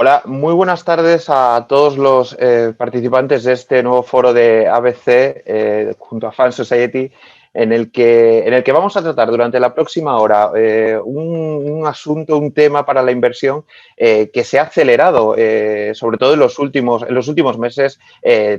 Hola, muy buenas tardes a todos los participantes de este nuevo foro de ABC junto a Fan Society, en el que vamos a tratar durante la próxima hora un asunto, un tema para la inversión que se ha acelerado, sobre todo en los últimos meses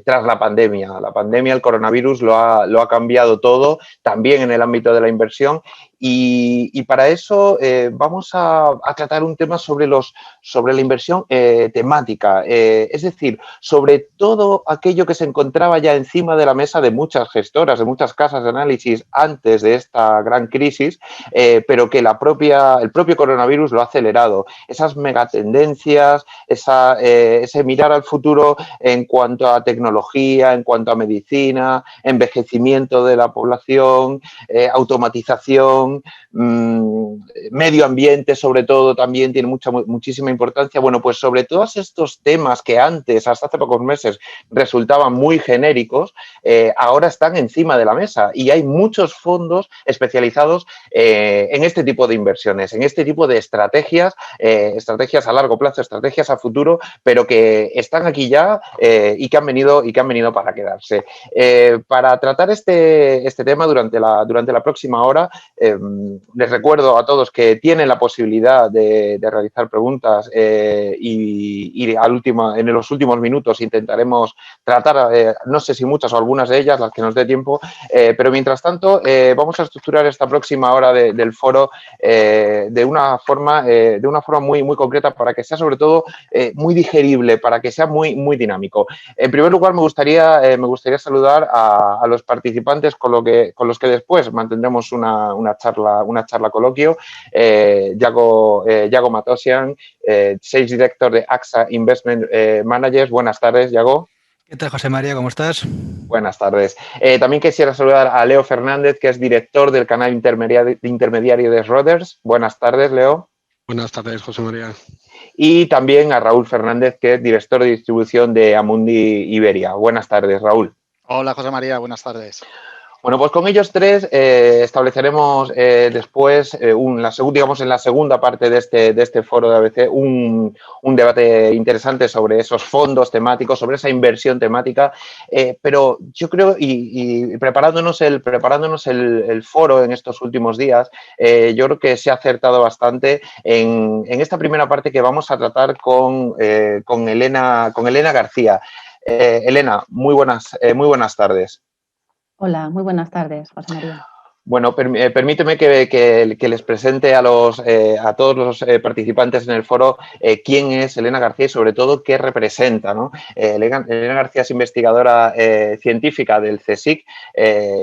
tras la pandemia. La pandemia, el coronavirus lo ha cambiado todo, también en el ámbito de la inversión. Y para eso vamos a tratar un tema sobre la inversión temática, es decir, sobre todo aquello que se encontraba ya encima de la mesa de muchas gestoras, de muchas casas de análisis antes de esta gran crisis, pero que el propio coronavirus lo ha acelerado. Esas megatendencias, ese mirar al futuro en cuanto a tecnología, en cuanto a medicina, envejecimiento de la población, automatización, medio ambiente, sobre todo, también tiene muchísima importancia. Bueno, pues sobre todos estos temas que antes, hasta hace pocos meses, resultaban muy genéricos, ahora están encima de la mesa y hay muchos fondos especializados en este tipo de inversiones, en este tipo de estrategias, estrategias a largo plazo, estrategias a futuro, pero que están aquí ya y que han venido para quedarse. Para tratar este tema durante la próxima hora, les recuerdo a todos que tienen la posibilidad de realizar preguntas y en los últimos minutos intentaremos tratar, no sé si muchas o algunas de ellas, las que nos dé tiempo, pero mientras tanto vamos a estructurar esta próxima hora del foro de una forma muy, muy concreta para que sea sobre todo muy digerible, para que sea muy, muy dinámico. En primer lugar, me gustaría saludar a los participantes con los que después mantendremos una charla coloquio. Yago Matosian, Sales Director de AXA Investment Managers. Buenas tardes, Yago. ¿Qué tal, José María? ¿Cómo estás? Buenas tardes. También quisiera saludar a Leo Fernández, que es director del canal intermediario de Schroders. Buenas tardes, Leo. Buenas tardes, José María. Y también a Raúl Fernández, que es director de distribución de Amundi Iberia. Buenas tardes, Raúl. Hola, José María. Buenas tardes. Bueno, pues con ellos tres estableceremos después, en la segunda parte de este foro de ABC, un debate interesante sobre esos fondos temáticos, sobre esa inversión temática, pero yo creo, y preparándonos el foro en estos últimos días, yo creo que se ha acertado bastante en esta primera parte que vamos a tratar con Elena García. Elena, muy buenas tardes. Hola, muy buenas tardes, José María. Bueno, permíteme que les presente a todos los participantes en el foro quién es Elena García y sobre todo qué representa, ¿no? Elena García es investigadora científica del CSIC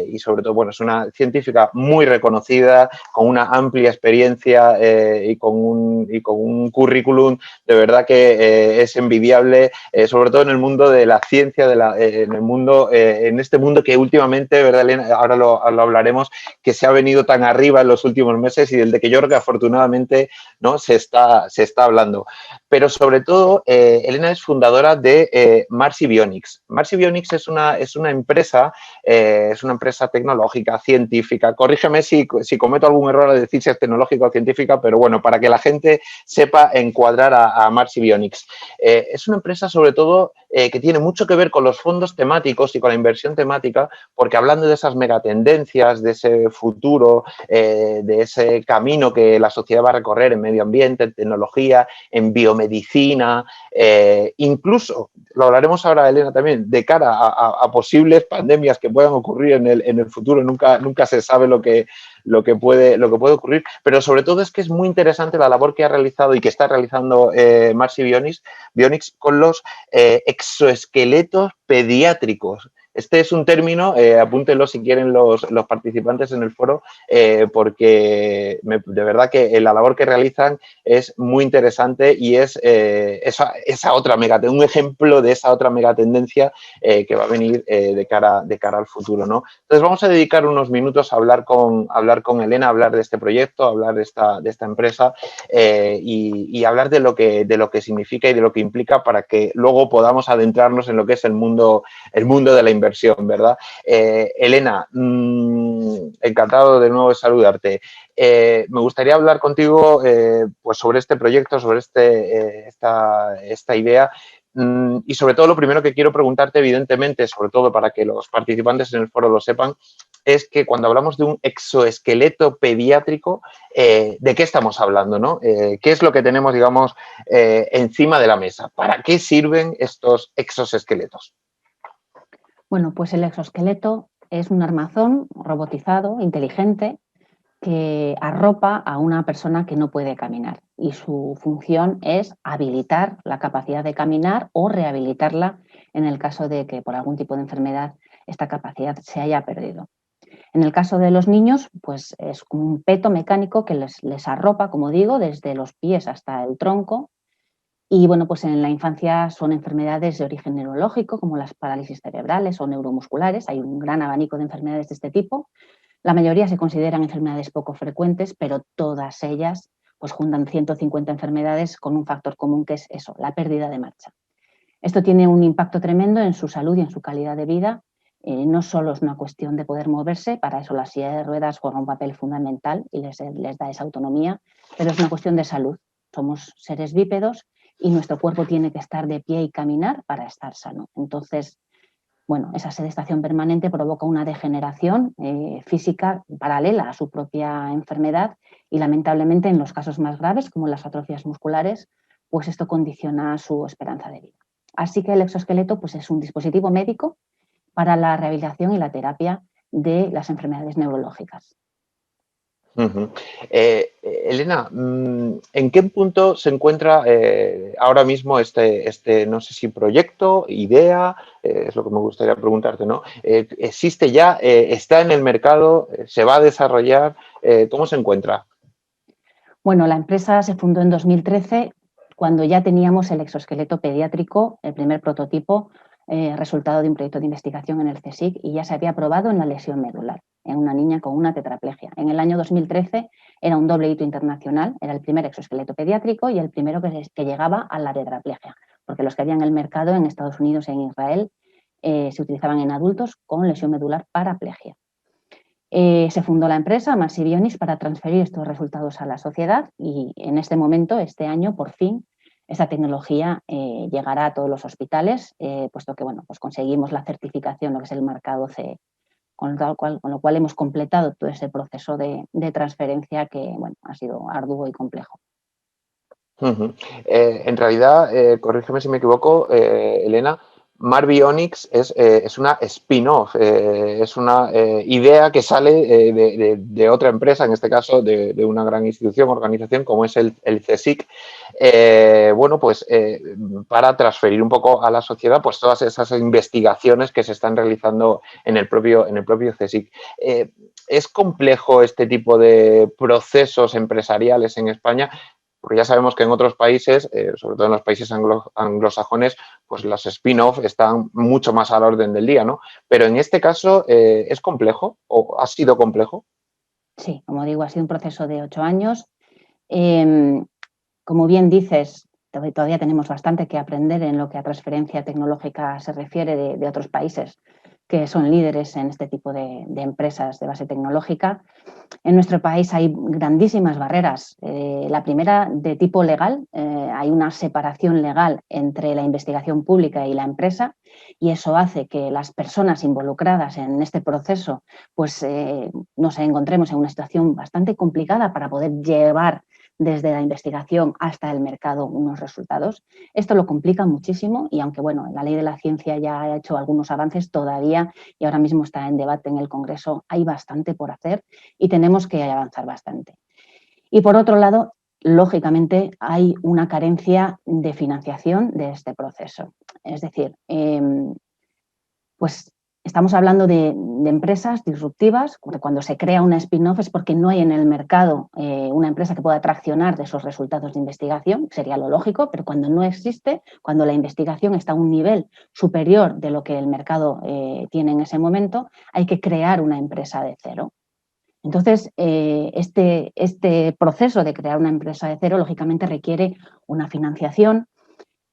y sobre todo, bueno, es una científica muy reconocida, con una amplia experiencia y con un currículum de verdad que es envidiable, sobre todo en el mundo de la ciencia, en este mundo que últimamente, ¿verdad, Elena? Ahora lo hablaremos, que se ha venido tan arriba en los últimos meses y del de que yo creo que afortunadamente, ¿no?, se está hablando. Pero sobre todo, Elena es fundadora de Marsi Bionics. Marsi Bionics es una empresa tecnológica, científica. Corrígeme si cometo algún error al decir si es tecnológica o científica, pero bueno, para que la gente sepa encuadrar a Marsi Bionics. Es una empresa sobre todo que tiene mucho que ver con los fondos temáticos y con la inversión temática, porque hablando de esas megatendencias, de ese futuro, de ese camino que la sociedad va a recorrer en medio ambiente, en tecnología, en biomedicina, incluso, lo hablaremos ahora, Elena, también, de cara a posibles pandemias que puedan ocurrir en el futuro. Nunca se sabe lo que puede ocurrir, pero sobre todo es que es muy interesante la labor que ha realizado y que está realizando Marsi Bionics con los exoesqueletos pediátricos. Este es un término, apúntenlo si quieren los participantes en el foro, porque de verdad que la labor que realizan es muy interesante y es esa otra un ejemplo de esa otra megatendencia que va a venir de cara al futuro, ¿no? Entonces vamos a dedicar unos minutos a hablar con Elena, a hablar de este proyecto, a hablar de esta empresa y hablar de lo que significa y de lo que implica para que luego podamos adentrarnos en lo que es el mundo de la inversión, ¿verdad? Elena, encantado de nuevo de saludarte. Me gustaría hablar contigo pues sobre este proyecto, sobre esta idea. Y sobre todo lo primero que quiero preguntarte, evidentemente, sobre todo para que los participantes en el foro lo sepan, es que cuando hablamos de un exoesqueleto pediátrico, ¿de qué estamos hablando, no? ¿Qué es lo que tenemos, digamos, encima de la mesa? ¿Para qué sirven estos exoesqueletos? Bueno, pues el exoesqueleto es un armazón robotizado, inteligente, que arropa a una persona que no puede caminar y su función es habilitar la capacidad de caminar o rehabilitarla en el caso de que por algún tipo de enfermedad esta capacidad se haya perdido. En el caso de los niños, pues es como un peto mecánico que les arropa, como digo, desde los pies hasta el tronco. Y bueno, pues en la infancia son enfermedades de origen neurológico, como las parálisis cerebrales o neuromusculares. Hay un gran abanico de enfermedades de este tipo. La mayoría se consideran enfermedades poco frecuentes, pero todas ellas pues juntan 150 enfermedades con un factor común que es eso, la pérdida de marcha. Esto tiene un impacto tremendo en su salud y en su calidad de vida. No solo es una cuestión de poder moverse, para eso la silla de ruedas juega un papel fundamental y les da esa autonomía, pero es una cuestión de salud. Somos seres bípedos y nuestro cuerpo tiene que estar de pie y caminar para estar sano. Entonces, bueno, esa sedestación permanente provoca una degeneración física paralela a su propia enfermedad y lamentablemente en los casos más graves, como las atrofias musculares, pues esto condiciona su esperanza de vida. Así que el exoesqueleto pues, es un dispositivo médico para la rehabilitación y la terapia de las enfermedades neurológicas. Elena, ¿en qué punto se encuentra ahora mismo no sé si proyecto, idea, es lo que me gustaría preguntarte, ¿no? ¿Existe ya, está en el mercado, se va a desarrollar? ¿Cómo se encuentra? Bueno, la empresa se fundó en 2013 cuando ya teníamos el exoesqueleto pediátrico, el primer prototipo, resultado de un proyecto de investigación en el CSIC y ya se había probado en la lesión medular, en una niña con una tetraplegia. En el año 2013 era un doble hito internacional, era el primer exoesqueleto pediátrico y el primero que llegaba a la tetraplegia, porque los que había en el mercado en Estados Unidos e en Israel se utilizaban en adultos con lesión medular paraplegia. Se fundó la empresa Massivionix para transferir estos resultados a la sociedad y en este momento, este año, por fin, esta tecnología llegará a todos los hospitales, puesto que bueno, pues conseguimos la certificación, lo que es el marcado CE, con lo cual hemos completado todo ese proceso de transferencia que bueno, ha sido arduo y complejo. En realidad, corrígeme si me equivoco, Elena, Massivionix es una spin-off, es una idea que sale de otra empresa, en este caso de una gran institución, organización como es el CSIC, bueno, pues para transferir un poco a la sociedad pues todas esas investigaciones que se están realizando en el propio CSIC. ¿Es complejo este tipo de procesos empresariales en España? Porque ya sabemos que en otros países, sobre todo en los países anglosajones, pues las spin-off están mucho más al orden del día, ¿no? Pero en este caso, ¿es complejo o ha sido complejo? Sí, como digo, ha sido un proceso de 8 años. Como bien dices, todavía tenemos bastante que aprender en lo que a transferencia tecnológica se refiere de otros países que son líderes en este tipo de empresas de base tecnológica. En nuestro país hay grandísimas barreras. La primera, de tipo legal, hay una separación legal entre la investigación pública y la empresa y eso hace que las personas involucradas en este proceso pues, nos encontremos en una situación bastante complicada para poder llevar desde la investigación hasta el mercado unos resultados. Esto lo complica muchísimo y aunque bueno, la ley de la ciencia ya ha hecho algunos avances todavía y ahora mismo está en debate en el Congreso, hay bastante por hacer y tenemos que avanzar bastante. Y por otro lado, lógicamente hay una carencia de financiación de este proceso. Es decir, pues estamos hablando de empresas disruptivas, cuando se crea una spin-off es porque no hay en el mercado una empresa que pueda traccionar de esos resultados de investigación, sería lo lógico, pero cuando no existe, cuando la investigación está a un nivel superior de lo que el mercado tiene en ese momento, hay que crear una empresa de cero. Entonces, este proceso de crear una empresa de cero, lógicamente, requiere una financiación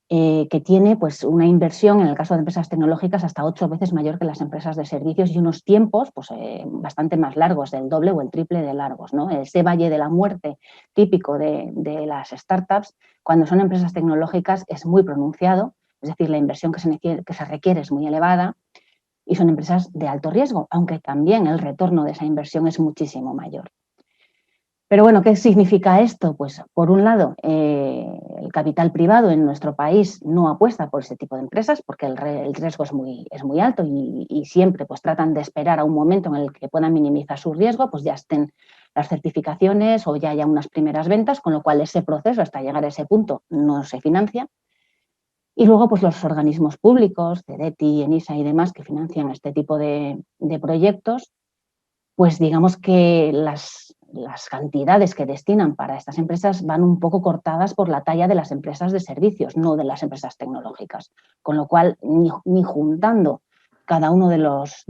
que tiene pues, una inversión, en el caso de empresas tecnológicas, hasta 8 veces mayor que las empresas de servicios y unos tiempos pues, bastante más largos, del doble o el triple de largos, ¿no? Ese valle de la muerte típico de las startups, cuando son empresas tecnológicas, es muy pronunciado, es decir, la inversión que se requiere es muy elevada y son empresas de alto riesgo, aunque también el retorno de esa inversión es muchísimo mayor. Pero bueno, ¿qué significa esto? Pues por un lado, el capital privado en nuestro país no apuesta por ese tipo de empresas porque el riesgo es muy alto y siempre pues tratan de esperar a un momento en el que puedan minimizar su riesgo, pues ya estén las certificaciones o ya haya unas primeras ventas, con lo cual ese proceso hasta llegar a ese punto no se financia. Y luego pues los organismos públicos, CEDETI, ENISA y demás que financian este tipo de proyectos, pues digamos que las cantidades que destinan para estas empresas van un poco cortadas por la talla de las empresas de servicios, no de las empresas tecnológicas. Con lo cual, ni juntando cada uno de los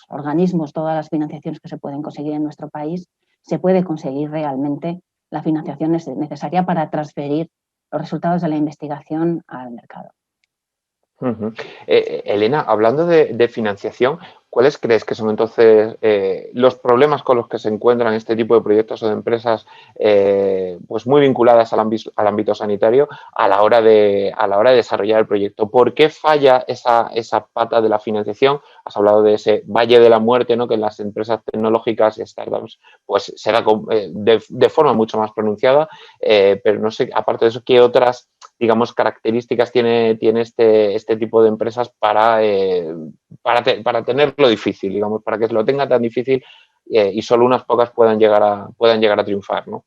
organismos, todas las financiaciones que se pueden conseguir en nuestro país, se puede conseguir realmente la financiación necesaria para transferir los resultados de la investigación al mercado. Elena, hablando de financiación, ¿cuáles crees que son entonces los problemas con los que se encuentran este tipo de proyectos o de empresas pues muy vinculadas al ámbito sanitario a la hora de desarrollar el proyecto? ¿Por qué falla esa pata de la financiación? Has hablado de ese valle de la muerte, ¿no? Que en las empresas tecnológicas y startups pues se da de forma mucho más pronunciada, pero no sé, aparte de eso, ¿qué otras, digamos, características tiene este tipo de empresas para tenerlo difícil, digamos, para que lo tenga tan difícil y solo unas pocas puedan llegar a triunfar, ¿no?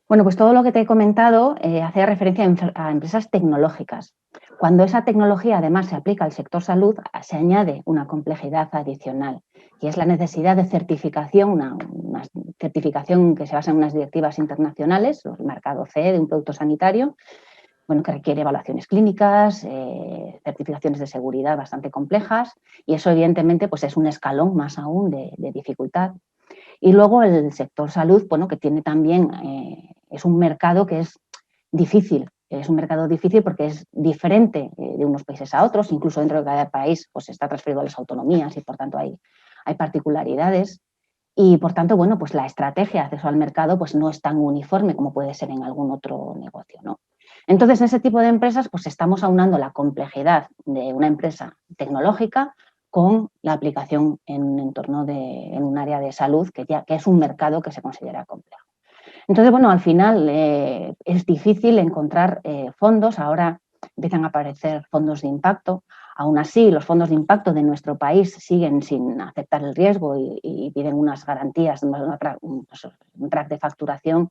Bueno, pues todo lo que te he comentado hace referencia a empresas tecnológicas. Cuando esa tecnología además se aplica al sector salud, se añade una complejidad adicional y es la necesidad de certificación, una certificación que se basa en unas directivas internacionales, el marcado CE de un producto sanitario, bueno, que requiere evaluaciones clínicas, certificaciones de seguridad bastante complejas y eso evidentemente pues es un escalón más aún de dificultad. Y luego el sector salud, bueno, que tiene también, es un mercado que es difícil porque es diferente de unos países a otros, incluso dentro de cada país pues está transferido a las autonomías y por tanto hay particularidades. Y por tanto, bueno, pues la estrategia de acceso al mercado pues no es tan uniforme como puede ser en algún otro negocio, ¿no? Entonces, en ese tipo de empresas, pues estamos aunando la complejidad de una empresa tecnológica con la aplicación en un entorno en un área de salud que es un mercado que se considera complejo. Entonces, bueno, al final es difícil encontrar fondos. Ahora empiezan a aparecer fondos de impacto. Aún así, los fondos de impacto de nuestro país siguen sin aceptar el riesgo y piden unas garantías, un track de facturación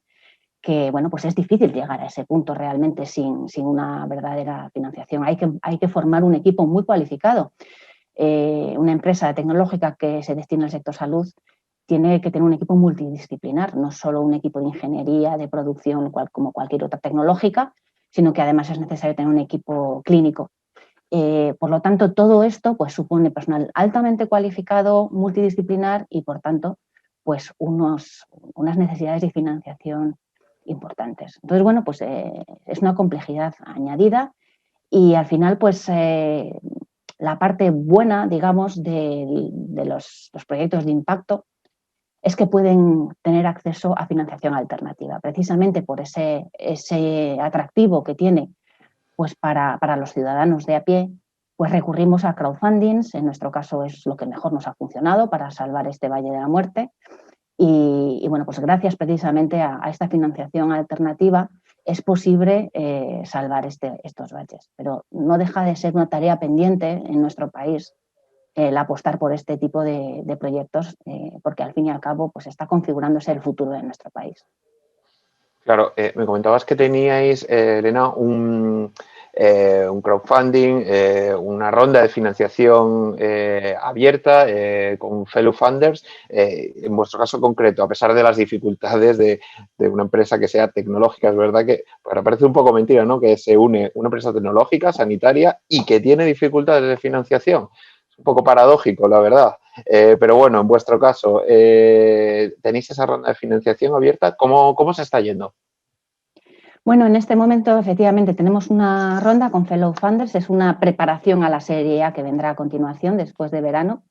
que, bueno, pues es difícil llegar a ese punto realmente sin una verdadera financiación. Hay que formar un equipo muy cualificado. Una empresa tecnológica que se destina al sector salud tiene que tener un equipo multidisciplinar, no solo un equipo de ingeniería, de producción, como cualquier otra tecnológica, sino que además es necesario tener un equipo clínico. Por lo tanto, todo esto pues, supone personal altamente cualificado, multidisciplinar y, por tanto, pues unas necesidades de financiación importantes. Entonces, bueno, pues es una complejidad añadida y al final, pues la parte buena, digamos, de los proyectos de impacto es que pueden tener acceso a financiación alternativa, precisamente por ese atractivo que tiene pues para los ciudadanos de a pie, pues recurrimos a crowdfundings, en nuestro caso es lo que mejor nos ha funcionado para salvar este valle de la muerte y bueno, pues gracias precisamente a esta financiación alternativa es posible salvar estos valles, pero no deja de ser una tarea pendiente en nuestro país el apostar por este tipo de proyectos, porque al fin y al cabo pues está configurándose el futuro de nuestro país. Claro, me comentabas que teníais, Elena, un crowdfunding, una ronda de financiación abierta con fellow funders. En vuestro caso concreto, a pesar de las dificultades de una empresa que sea tecnológica, es verdad que bueno, parece un poco mentira, ¿no? Que se une una empresa tecnológica, sanitaria y que tiene dificultades de financiación. Es un poco paradójico, la verdad. Pero bueno, en vuestro caso, ¿tenéis esa ronda de financiación abierta? ¿Cómo se está yendo? Bueno, en este momento efectivamente tenemos una ronda con Fellow Funders, es una preparación a la Serie A que vendrá a continuación después de verano.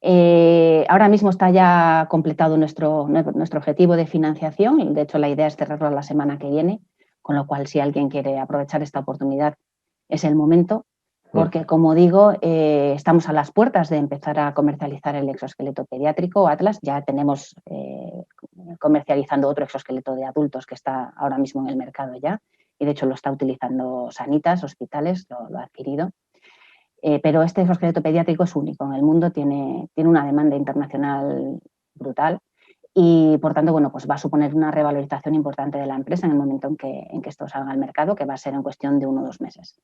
Ahora mismo está ya completado nuestro objetivo de financiación y de hecho la idea es cerrarlo la semana que viene, con lo cual si alguien quiere aprovechar esta oportunidad es el momento, porque como digo, estamos a las puertas de empezar a comercializar el exoesqueleto pediátrico Atlas. Ya tenemos comercializando otro exoesqueleto de adultos que está ahora mismo en el mercado ya y de hecho lo está utilizando Sanitas, hospitales, lo ha adquirido. Pero este exoesqueleto pediátrico es único en el mundo, tiene una demanda internacional brutal y, por tanto, bueno, pues va a suponer una revalorización importante de la empresa en el momento en que esto salga al mercado, que va a ser en cuestión de 1 o 2 meses.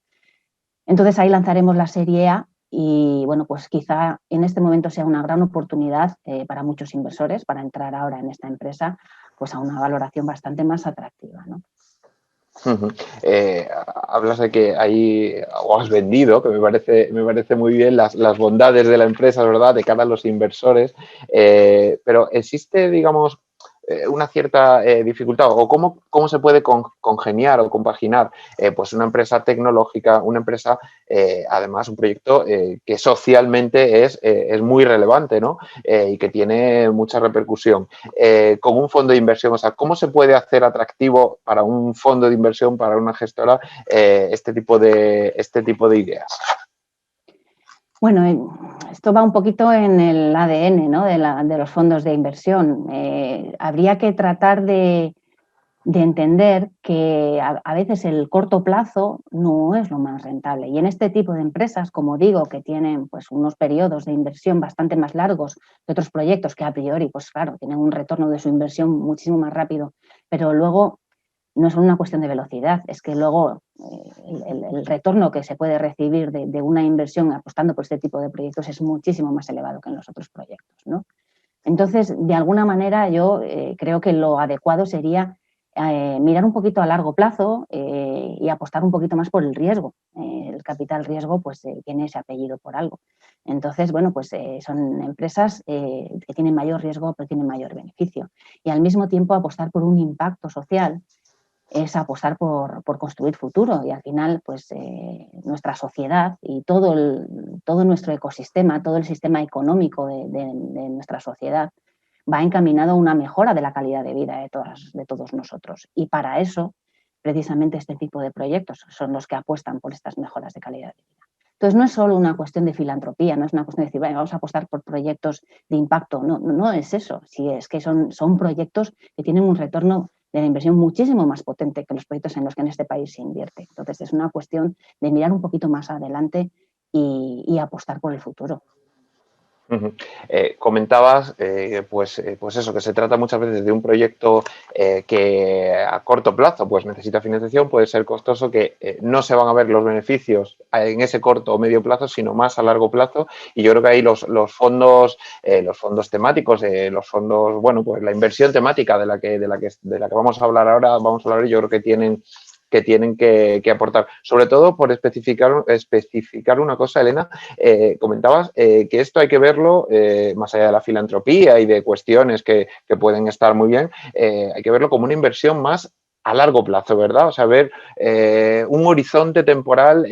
Entonces, ahí lanzaremos la Serie A y, bueno, pues quizá en este momento sea una gran oportunidad para muchos inversores para entrar ahora en esta empresa pues a una valoración bastante más atractiva, ¿no? Hablas de que ahí o has vendido, que me parece muy bien las bondades de la empresa, ¿verdad?, de cara a los inversores, pero existe, digamos, una cierta dificultad o cómo se puede congeniar o compaginar pues una empresa tecnológica, una empresa, además un proyecto que socialmente es muy relevante, ¿no? Y que tiene mucha repercusión, con un fondo de inversión. O sea, ¿cómo se puede hacer atractivo para un fondo de inversión, para una gestora, este tipo de ideas? Bueno, esto va un poquito en el ADN, ¿no?, de los fondos de inversión. Habría que tratar de entender que a veces el corto plazo no es lo más rentable. Y en este tipo de empresas, como digo, que tienen pues, unos periodos de inversión bastante más largos que otros proyectos que a priori, pues claro, tienen un retorno de su inversión muchísimo más rápido, pero luego no es una cuestión de velocidad, es que luego el retorno que se puede recibir de una inversión apostando por este tipo de proyectos es muchísimo más elevado que en los otros proyectos, ¿no? Entonces, de alguna manera, yo creo que lo adecuado sería mirar un poquito a largo plazo y apostar un poquito más por el riesgo. El capital riesgo pues tiene ese apellido por algo. Entonces, bueno, pues son empresas que tienen mayor riesgo pero tienen mayor beneficio. Y al mismo tiempo apostar por un impacto social es apostar por construir futuro y al final pues nuestra sociedad y todo nuestro ecosistema, todo el sistema económico de nuestra sociedad va encaminado a una mejora de la calidad de vida de todos nosotros. Y para eso, precisamente este tipo de proyectos son los que apuestan por estas mejoras de calidad de vida. Entonces, no es solo una cuestión de filantropía, no es una cuestión de decir, vamos a apostar por proyectos de impacto, no es eso, sí, es que son proyectos que tienen un retorno de la inversión muchísimo más potente que los proyectos en los que en este país se invierte. Entonces, es una cuestión de mirar un poquito más adelante y apostar por el futuro. Comentabas pues eso, que se trata muchas veces de un proyecto que a corto plazo pues necesita financiación, puede ser costoso, que no se van a ver los beneficios en ese corto o medio plazo, sino más a largo plazo, y yo creo que ahí los fondos temáticos, los fondos, bueno, pues la inversión temática de la que vamos a hablar ahora, yo creo que tienen que aportar. Sobre todo por especificar una cosa, Elena, comentabas que esto hay que verlo, más allá de la filantropía y de cuestiones que pueden estar muy bien, hay que verlo como una inversión más a largo plazo, ¿verdad? O sea, ver un horizonte temporal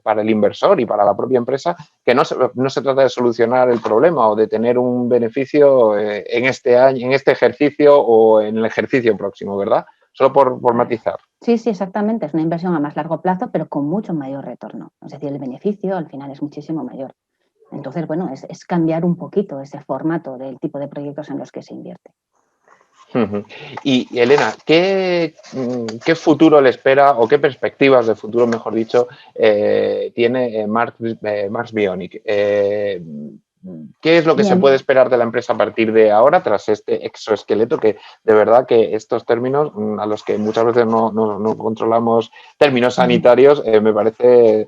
para el inversor y para la propia empresa, que no se trata de solucionar el problema o de tener un beneficio en este año, en este ejercicio o en el ejercicio próximo, ¿verdad? Solo por matizar. Sí, exactamente. Es una inversión a más largo plazo, pero con mucho mayor retorno. Es decir, el beneficio al final es muchísimo mayor. Entonces, bueno, es cambiar un poquito ese formato del tipo de proyectos en los que se invierte. Y Elena, ¿qué futuro le espera o qué perspectivas de futuro, mejor dicho, tiene Mars Bionic? ¿Qué es lo que se puede esperar de la empresa a partir de ahora tras este exoesqueleto? Que de verdad que estos términos, a los que muchas veces no controlamos términos sanitarios, me parece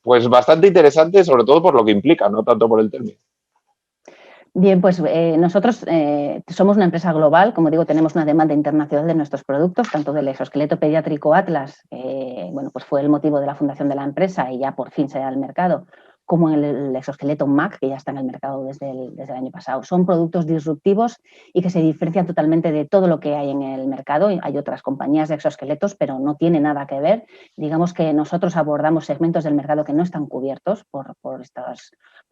pues bastante interesante, sobre todo por lo que implica, no tanto por el término. Bien, pues nosotros somos una empresa global, como digo, tenemos una demanda internacional de nuestros productos, tanto del exoesqueleto pediátrico Atlas, bueno, pues fue el motivo de la fundación de la empresa y ya por fin se da al mercado, como el exoesqueleto MAC, que ya está en el mercado desde el año pasado. Son productos disruptivos y que se diferencian totalmente de todo lo que hay en el mercado. Hay otras compañías de exoesqueletos, pero no tiene nada que ver. Digamos que nosotros abordamos segmentos del mercado que no están cubiertos por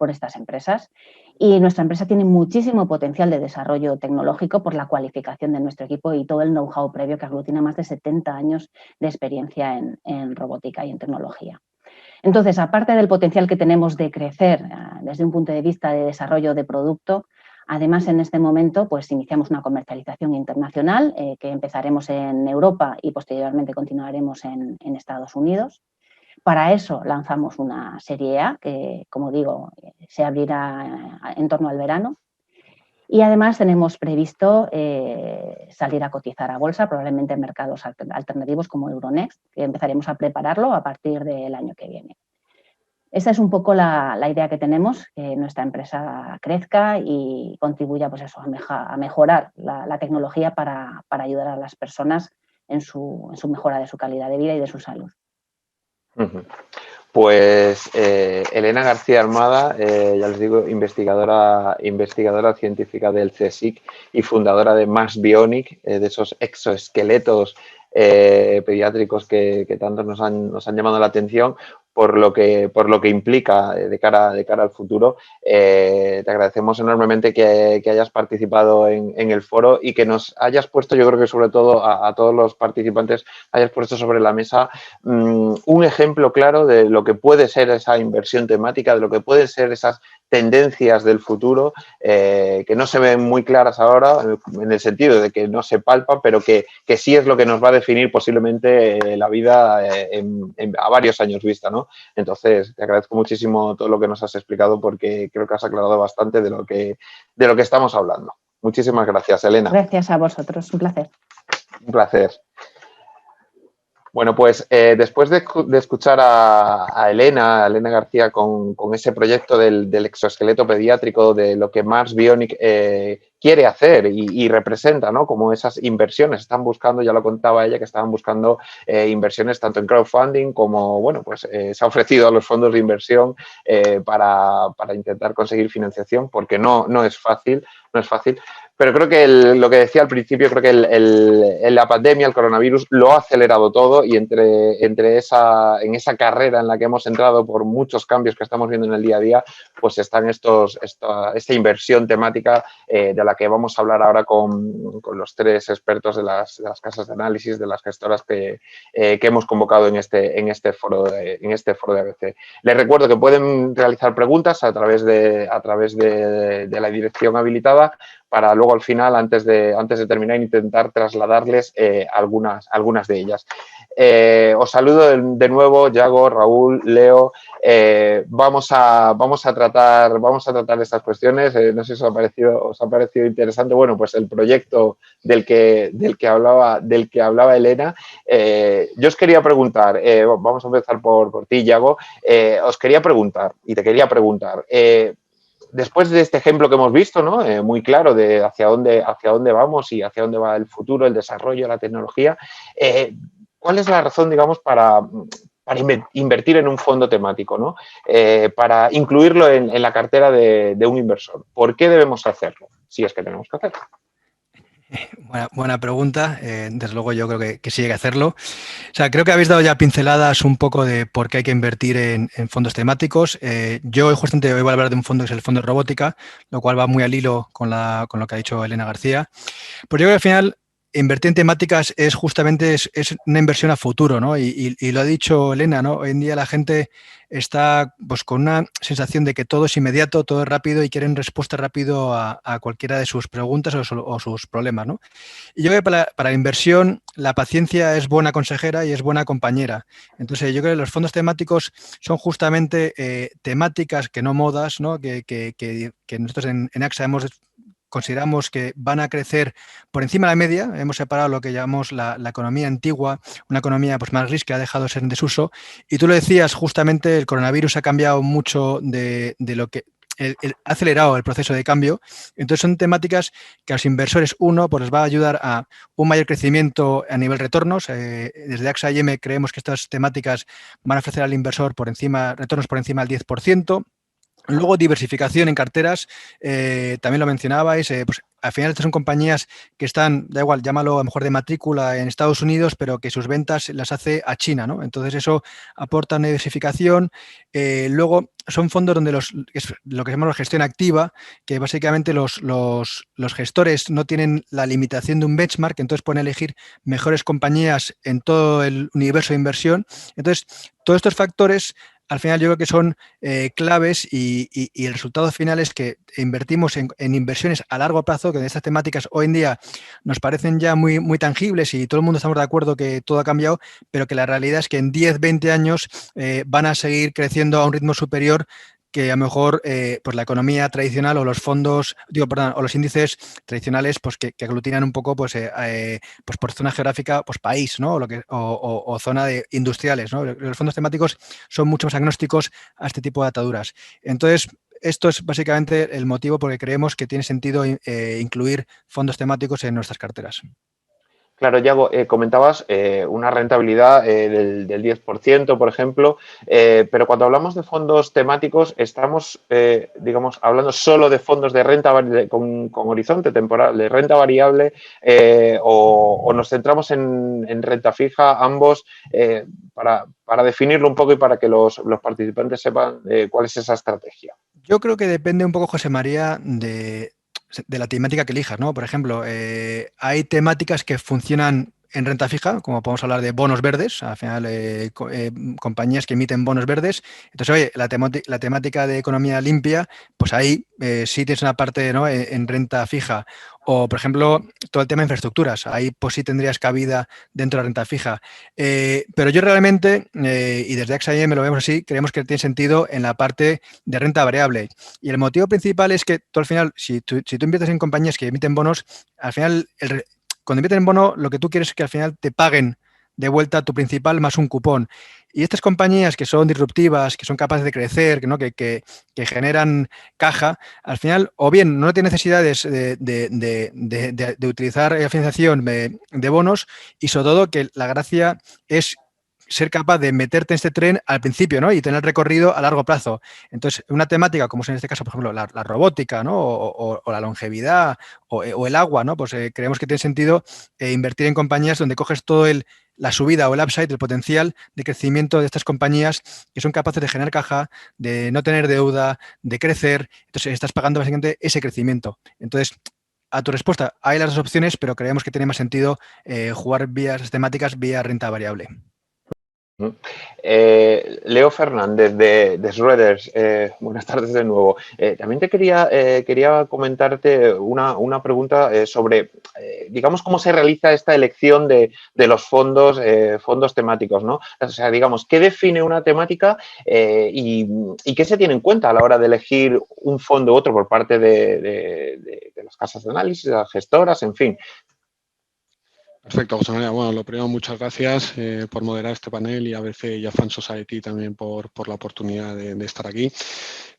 estas empresas, y nuestra empresa tiene muchísimo potencial de desarrollo tecnológico por la cualificación de nuestro equipo y todo el know-how previo que aglutina más de 70 años de experiencia en robótica y en tecnología. Entonces, aparte del potencial que tenemos de crecer desde un punto de vista de desarrollo de producto, además en este momento pues iniciamos una comercialización internacional que empezaremos en Europa y posteriormente continuaremos en Estados Unidos. Para eso lanzamos una serie A que, como digo, se abrirá en torno al verano. Y además tenemos previsto salir a cotizar a bolsa, probablemente en mercados alternativos como Euronext, que empezaremos a prepararlo a partir del año que viene. Esa es un poco la idea que tenemos, que nuestra empresa crezca y contribuya pues eso, a mejorar la tecnología para ayudar a las personas en su mejora de su calidad de vida y de su salud. Pues Elena García Armada, ya les digo, investigadora científica del CSIC y fundadora de Max Bionic, de esos exoesqueletos pediátricos que tanto nos han llamado la atención por lo que implica de cara al futuro. Te agradecemos enormemente que hayas participado en el foro y que nos hayas puesto, yo creo que sobre todo a todos los participantes, hayas puesto sobre la mesa un ejemplo claro de lo que puede ser esa inversión temática, de lo que pueden ser esas tendencias del futuro que no se ven muy claras ahora, en el sentido de que no se palpa, pero que sí es lo que nos va a definir posiblemente la vida a varios años vista, ¿no? Entonces, te agradezco muchísimo todo lo que nos has explicado porque creo que has aclarado bastante de lo que estamos hablando. Muchísimas gracias, Elena. Gracias a vosotros, un placer. Un placer. Bueno, pues después de escuchar a Elena García con ese proyecto del exoesqueleto pediátrico, de lo que Max Bionic quiere hacer y representa, ¿no? Como esas inversiones, están buscando, ya lo contaba ella, que estaban buscando inversiones tanto en crowdfunding como, bueno, pues se ha ofrecido a los fondos de inversión para intentar conseguir financiación, porque no es fácil, pero creo que lo que decía al principio, creo que la pandemia, el coronavirus, lo ha acelerado todo y en esa carrera en la que hemos entrado por muchos cambios que estamos viendo en el día a día, pues están esta inversión temática de la que vamos a hablar ahora con los tres expertos de las casas de análisis, de las gestoras que hemos convocado en este foro de ABC. Les recuerdo que pueden realizar preguntas a través de la dirección habilitada, para luego al final, antes de terminar, intentar trasladarles algunas de ellas. Os saludo de nuevo, Yago, Raúl, Leo. Vamos a tratar estas cuestiones. No sé si os ha parecido interesante. Bueno, pues el proyecto del que hablaba Elena. Yo os quería preguntar, vamos a empezar por ti, Yago. Os quería preguntar, y te quería preguntar, después de este ejemplo que hemos visto, ¿no? Muy claro de hacia dónde vamos y hacia dónde va el futuro, el desarrollo, la tecnología, ¿cuál es la razón, digamos, para invertir en un fondo temático, ¿no? Para incluirlo en la cartera de un inversor? ¿Por qué debemos hacerlo? Si es que tenemos que hacerlo. Buena pregunta. Desde luego yo creo que sí hay que hacerlo. O sea, creo que habéis dado ya pinceladas un poco de por qué hay que invertir en fondos temáticos. Yo hoy justamente voy a hablar de un fondo que es el fondo de robótica, lo cual va muy al hilo con lo que ha dicho Elena García. Pues yo creo que al final invertir en temáticas es justamente es una inversión a futuro, ¿no? Y lo ha dicho Elena, ¿no? Hoy en día la gente está pues con una sensación de que todo es inmediato, todo es rápido y quieren respuesta rápido a cualquiera de sus preguntas o sus problemas, ¿no? Y yo creo que para la inversión la paciencia es buena consejera y es buena compañera. Entonces yo creo que los fondos temáticos son temáticas que no modas, ¿no? Que nosotros en AXA consideramos que van a crecer por encima de la media. Hemos separado lo que llamamos la economía antigua, una economía pues más gris que ha dejado de ser en desuso. Y tú lo decías, justamente el coronavirus ha cambiado mucho de lo que ha acelerado el proceso de cambio. Entonces son temáticas que a los inversores, uno, pues les va a ayudar a un mayor crecimiento a nivel retornos. Desde AXA IM creemos que estas temáticas van a ofrecer al inversor retornos por encima del 10%. Luego, diversificación en carteras, también lo mencionabais, pues al final estas son compañías que están, da igual, llámalo a lo mejor de matrícula en Estados Unidos, pero que sus ventas las hace a China, ¿no? Entonces eso aporta una diversificación. Luego son fondos donde es lo que llamamos gestión activa, que básicamente los gestores no tienen la limitación de un benchmark, entonces pueden elegir mejores compañías en todo el universo de inversión. Entonces, todos estos factores al final yo creo que son claves y el resultado final es que invertimos en inversiones a largo plazo, que de estas temáticas hoy en día nos parecen ya muy, muy tangibles y todo el mundo estamos de acuerdo que todo ha cambiado, pero que la realidad es que en 10, 20 años van a seguir creciendo a un ritmo superior que a lo mejor pues la economía tradicional o los fondos, o los índices tradicionales pues que aglutinan un poco pues por zona geográfica, pues país, ¿no? O zona de industriales, ¿no? Los fondos temáticos son mucho más agnósticos a este tipo de ataduras. Entonces, esto es básicamente el motivo por el que creemos que tiene sentido incluir fondos temáticos en nuestras carteras. Claro, Yago, comentabas una rentabilidad del 10%, por ejemplo, pero cuando hablamos de fondos temáticos estamos, digamos, hablando solo de fondos de renta con horizonte temporal, de renta variable, o nos centramos en renta fija, ambos, para definirlo un poco y para que los participantes sepan cuál es esa estrategia. Yo creo que depende un poco, José María, de la temática que elijas, ¿no? Por ejemplo, hay temáticas que funcionan en renta fija, como podemos hablar de bonos verdes, al final compañías que emiten bonos verdes. Entonces, oye, la temática de economía limpia, pues ahí sí tienes una parte, ¿no? en renta fija. O, por ejemplo, todo el tema de infraestructuras, ahí pues sí tendrías cabida dentro de la renta fija. Pero yo realmente, y desde AXA IM lo vemos así, creemos que tiene sentido en la parte de renta variable. Y el motivo principal es que tú al final, si tú inviertes en compañías que emiten bonos, al final, cuando invierten en bono, lo que tú quieres es que al final te paguen de vuelta tu principal más un cupón. Y estas compañías que son disruptivas, que son capaces de crecer, ¿no? que generan caja, al final, o bien no tienen necesidades de utilizar la financiación de bonos, y sobre todo que la gracia es ser capaz de meterte en este tren al principio, ¿no? Y tener recorrido a largo plazo. Entonces, una temática como es en este caso, por ejemplo, la robótica, ¿no? O la longevidad o el agua, ¿no? Pues creemos que tiene sentido invertir en compañías donde coges todo la subida o el upside, el potencial de crecimiento de estas compañías que son capaces de generar caja, de no tener deuda, de crecer. Entonces, estás pagando básicamente ese crecimiento. Entonces, a tu respuesta, hay las dos opciones, pero creemos que tiene más sentido jugar vías temáticas vía renta variable. Leo Fernández de Schroders, buenas tardes de nuevo. También te quería comentarte una pregunta sobre, digamos, cómo se realiza esta elección de los fondos temáticos, ¿no? O sea, digamos, ¿qué define una temática y qué se tiene en cuenta a la hora de elegir un fondo u otro por parte de las casas de análisis, las gestoras, en fin? Perfecto, José María. Bueno, lo primero, muchas gracias por moderar este panel y a ABC y a Fan Society también por la oportunidad de estar aquí.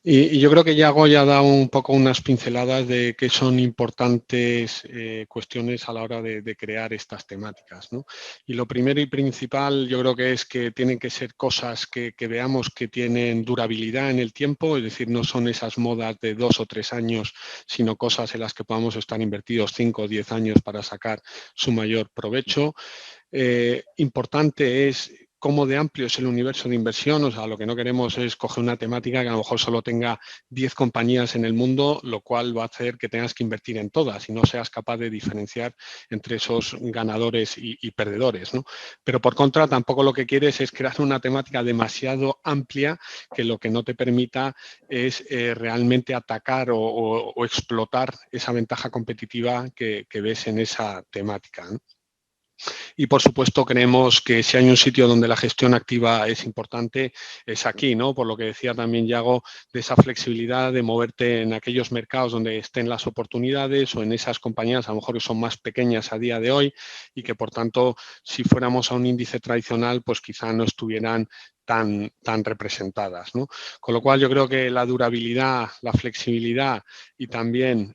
Y yo creo que Yago ya ha dado un poco unas pinceladas de qué son importantes cuestiones a la hora de crear estas temáticas, ¿no? Y lo primero y principal yo creo que es que tienen que ser cosas que veamos que tienen durabilidad en el tiempo, es decir, no son esas modas de 2 o 3 años, sino cosas en las que podamos estar invertidos 5 o 10 años para sacar su mayor provecho. Importante es cómo de amplio es el universo de inversión. O sea, lo que no queremos es coger una temática que a lo mejor solo tenga 10 compañías en el mundo, lo cual va a hacer que tengas que invertir en todas y no seas capaz de diferenciar entre esos ganadores y perdedores, ¿no? Pero por contra, tampoco lo que quieres es crear una temática demasiado amplia que lo que no te permita es realmente atacar o explotar esa ventaja competitiva que ves en esa temática, ¿no? Y, por supuesto, creemos que si hay un sitio donde la gestión activa es importante, es aquí, ¿no? Por lo que decía también Yago, de esa flexibilidad de moverte en aquellos mercados donde estén las oportunidades o en esas compañías a lo mejor que son más pequeñas a día de hoy y que, por tanto, si fuéramos a un índice tradicional, pues quizá no estuvieran tan representadas, ¿no? Con lo cual yo creo que la durabilidad, la flexibilidad y también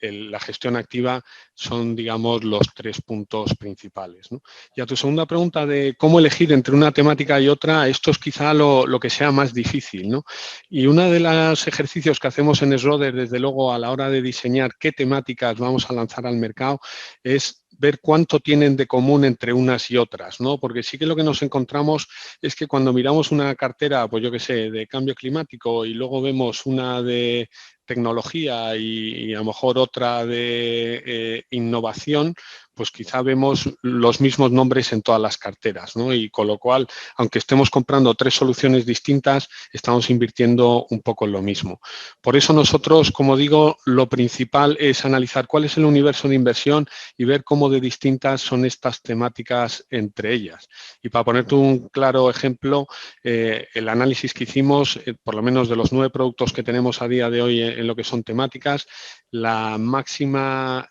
la gestión activa son, digamos, los 3 puntos principales, ¿no? Y a tu segunda pregunta de cómo elegir entre una temática y otra, esto es quizá lo que sea más difícil, ¿no? Y uno de los ejercicios que hacemos en Schroders, desde luego, a la hora de diseñar qué temáticas vamos a lanzar al mercado, es ver cuánto tienen de común entre unas y otras, ¿no? Porque sí que lo que nos encontramos es que cuando miramos una cartera, pues yo qué sé, de cambio climático y luego vemos una de tecnología y a lo mejor otra de innovación, pues quizá vemos los mismos nombres en todas las carteras, ¿no? Y con lo cual, aunque estemos comprando 3 soluciones distintas, estamos invirtiendo un poco en lo mismo. Por eso nosotros, como digo, lo principal es analizar cuál es el universo de inversión y ver cómo de distintas son estas temáticas entre ellas. Y para ponerte un claro ejemplo, el análisis que hicimos, por lo menos de los 9 productos que tenemos a día de hoy en lo que son temáticas, la máxima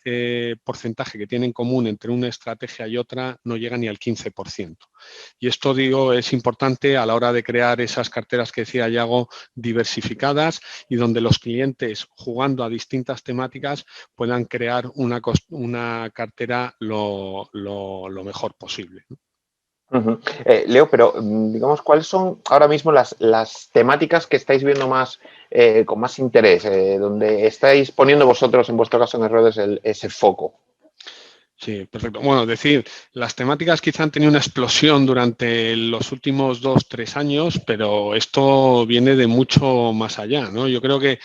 porcentaje que tiene en común entre una estrategia y otra no llega ni al 15%. Y esto, digo, es importante a la hora de crear esas carteras que decía Yago, diversificadas y donde los clientes, jugando a distintas temáticas, puedan crear una cartera lo mejor posible, ¿no? Leo, pero digamos, ¿cuáles son ahora mismo las temáticas que estáis viendo más con más interés, donde estáis poniendo vosotros, en vuestro caso en Schroders, ese foco? Sí, perfecto. Bueno, decir, las temáticas quizá han tenido una explosión durante los últimos 2-3 años, pero esto viene de mucho más allá, ¿no? Yo creo que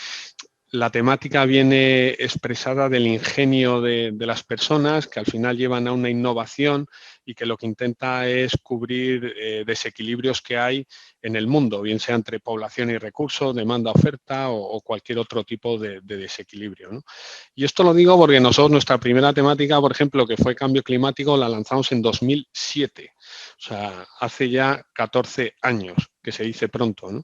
la temática viene expresada del ingenio de las personas que al final llevan a una innovación y que lo que intenta es cubrir desequilibrios que hay en el mundo, bien sea entre población y recursos, demanda-oferta o cualquier otro tipo de desequilibrio, ¿no? Y esto lo digo porque nosotros nuestra primera temática, por ejemplo, que fue cambio climático, la lanzamos en 2007. O sea, hace ya 14 años, que se dice pronto, ¿no?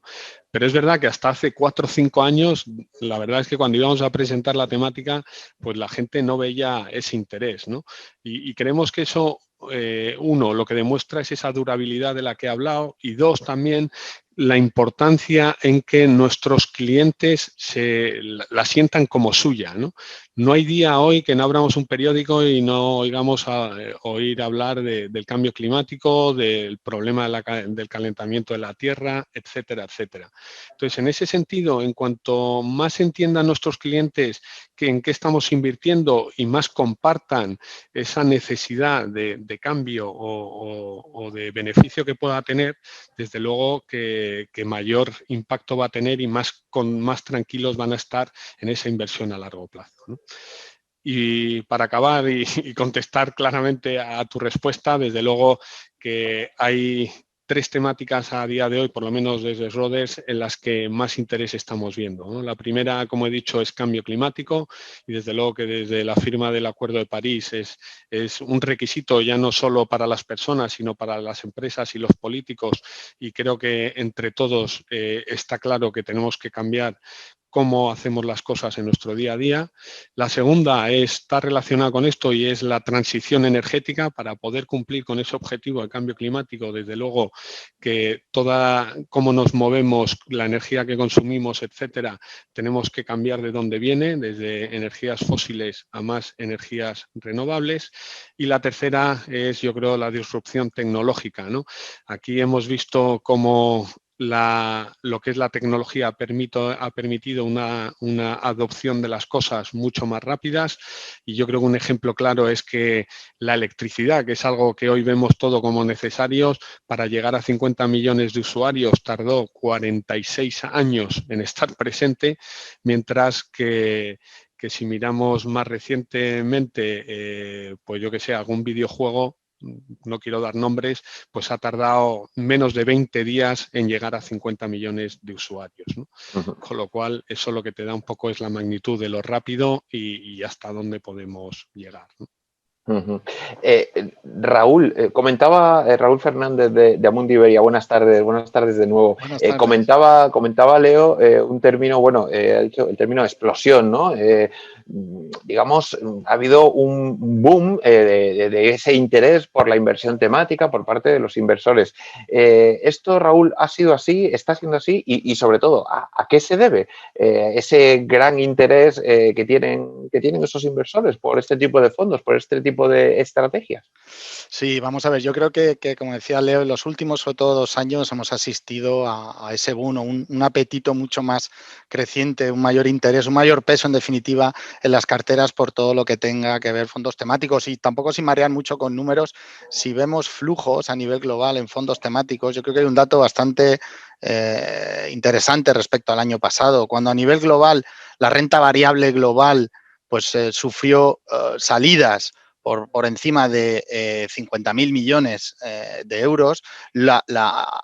Pero es verdad que hasta hace 4 o 5 años, la verdad es que cuando íbamos a presentar la temática, pues la gente no veía ese interés, ¿no? Y creemos que eso, uno, lo que demuestra es esa durabilidad de la que he hablado y dos, también la importancia en que nuestros clientes la sientan como suya, ¿no? No hay día hoy que no abramos un periódico y no oigamos oír hablar del cambio climático, del problema del calentamiento de la Tierra, etcétera, etcétera. Entonces, en ese sentido, en cuanto más entiendan nuestros clientes en qué estamos invirtiendo y más compartan esa necesidad de cambio o de beneficio que pueda tener, desde luego que mayor impacto va a tener y más tranquilos van a estar en esa inversión a largo plazo, ¿no? Y para acabar y contestar claramente a tu respuesta, desde luego que hay 3 temáticas a día de hoy, por lo menos desde Schroders, en las que más interés estamos viendo, ¿no? La primera, como he dicho, es cambio climático y desde luego que desde la firma del Acuerdo de París es un requisito ya no solo para las personas, sino para las empresas y los políticos, y creo que entre todos está claro que tenemos que cambiar cómo hacemos las cosas en nuestro día a día. La segunda está relacionada con esto y es la transición energética para poder cumplir con ese objetivo de cambio climático. Desde luego que cómo nos movemos, la energía que consumimos, etcétera, tenemos que cambiar de dónde viene, desde energías fósiles a más energías renovables. Y la tercera es, yo creo, la disrupción tecnológica, ¿no? Aquí hemos visto cómo lo que es la tecnología ha permitido una adopción de las cosas mucho más rápidas y yo creo que un ejemplo claro es que la electricidad, que es algo que hoy vemos todo como necesario, para llegar a 50 millones de usuarios tardó 46 años en estar presente, mientras que si miramos más recientemente, pues yo que sé, algún videojuego, no quiero dar nombres, pues ha tardado menos de 20 días en llegar a 50 millones de usuarios, ¿no? Con lo cual, eso lo que te da un poco es la magnitud de lo rápido y hasta dónde podemos llegar, ¿no? Ujú. Raúl, comentaba Raúl Fernández de Amundi Iberia, buenas tardes de nuevo. Buenas tardes. Comentaba Leo un término, bueno, ha dicho el término explosión, ¿no? Digamos, ha habido un boom de ese interés por la inversión temática por parte de los inversores. ¿Esto, Raúl, ha sido así, está siendo así y sobre todo, ¿a qué se debe ese gran interés que tienen esos inversores por este tipo de fondos, por este tipo de estrategias? Sí, vamos a ver, yo creo que, como decía Leo, en los últimos, sobre todo 2 años, hemos asistido a ese boom, un apetito mucho más creciente, un mayor interés, un mayor peso, en definitiva, en las carteras por todo lo que tenga que ver fondos temáticos. Y tampoco sin marear mucho con números, si vemos flujos a nivel global en fondos temáticos, yo creo que hay un dato bastante interesante respecto al año pasado, cuando a nivel global la renta variable global pues sufrió salidas por encima de 50.000 millones de euros.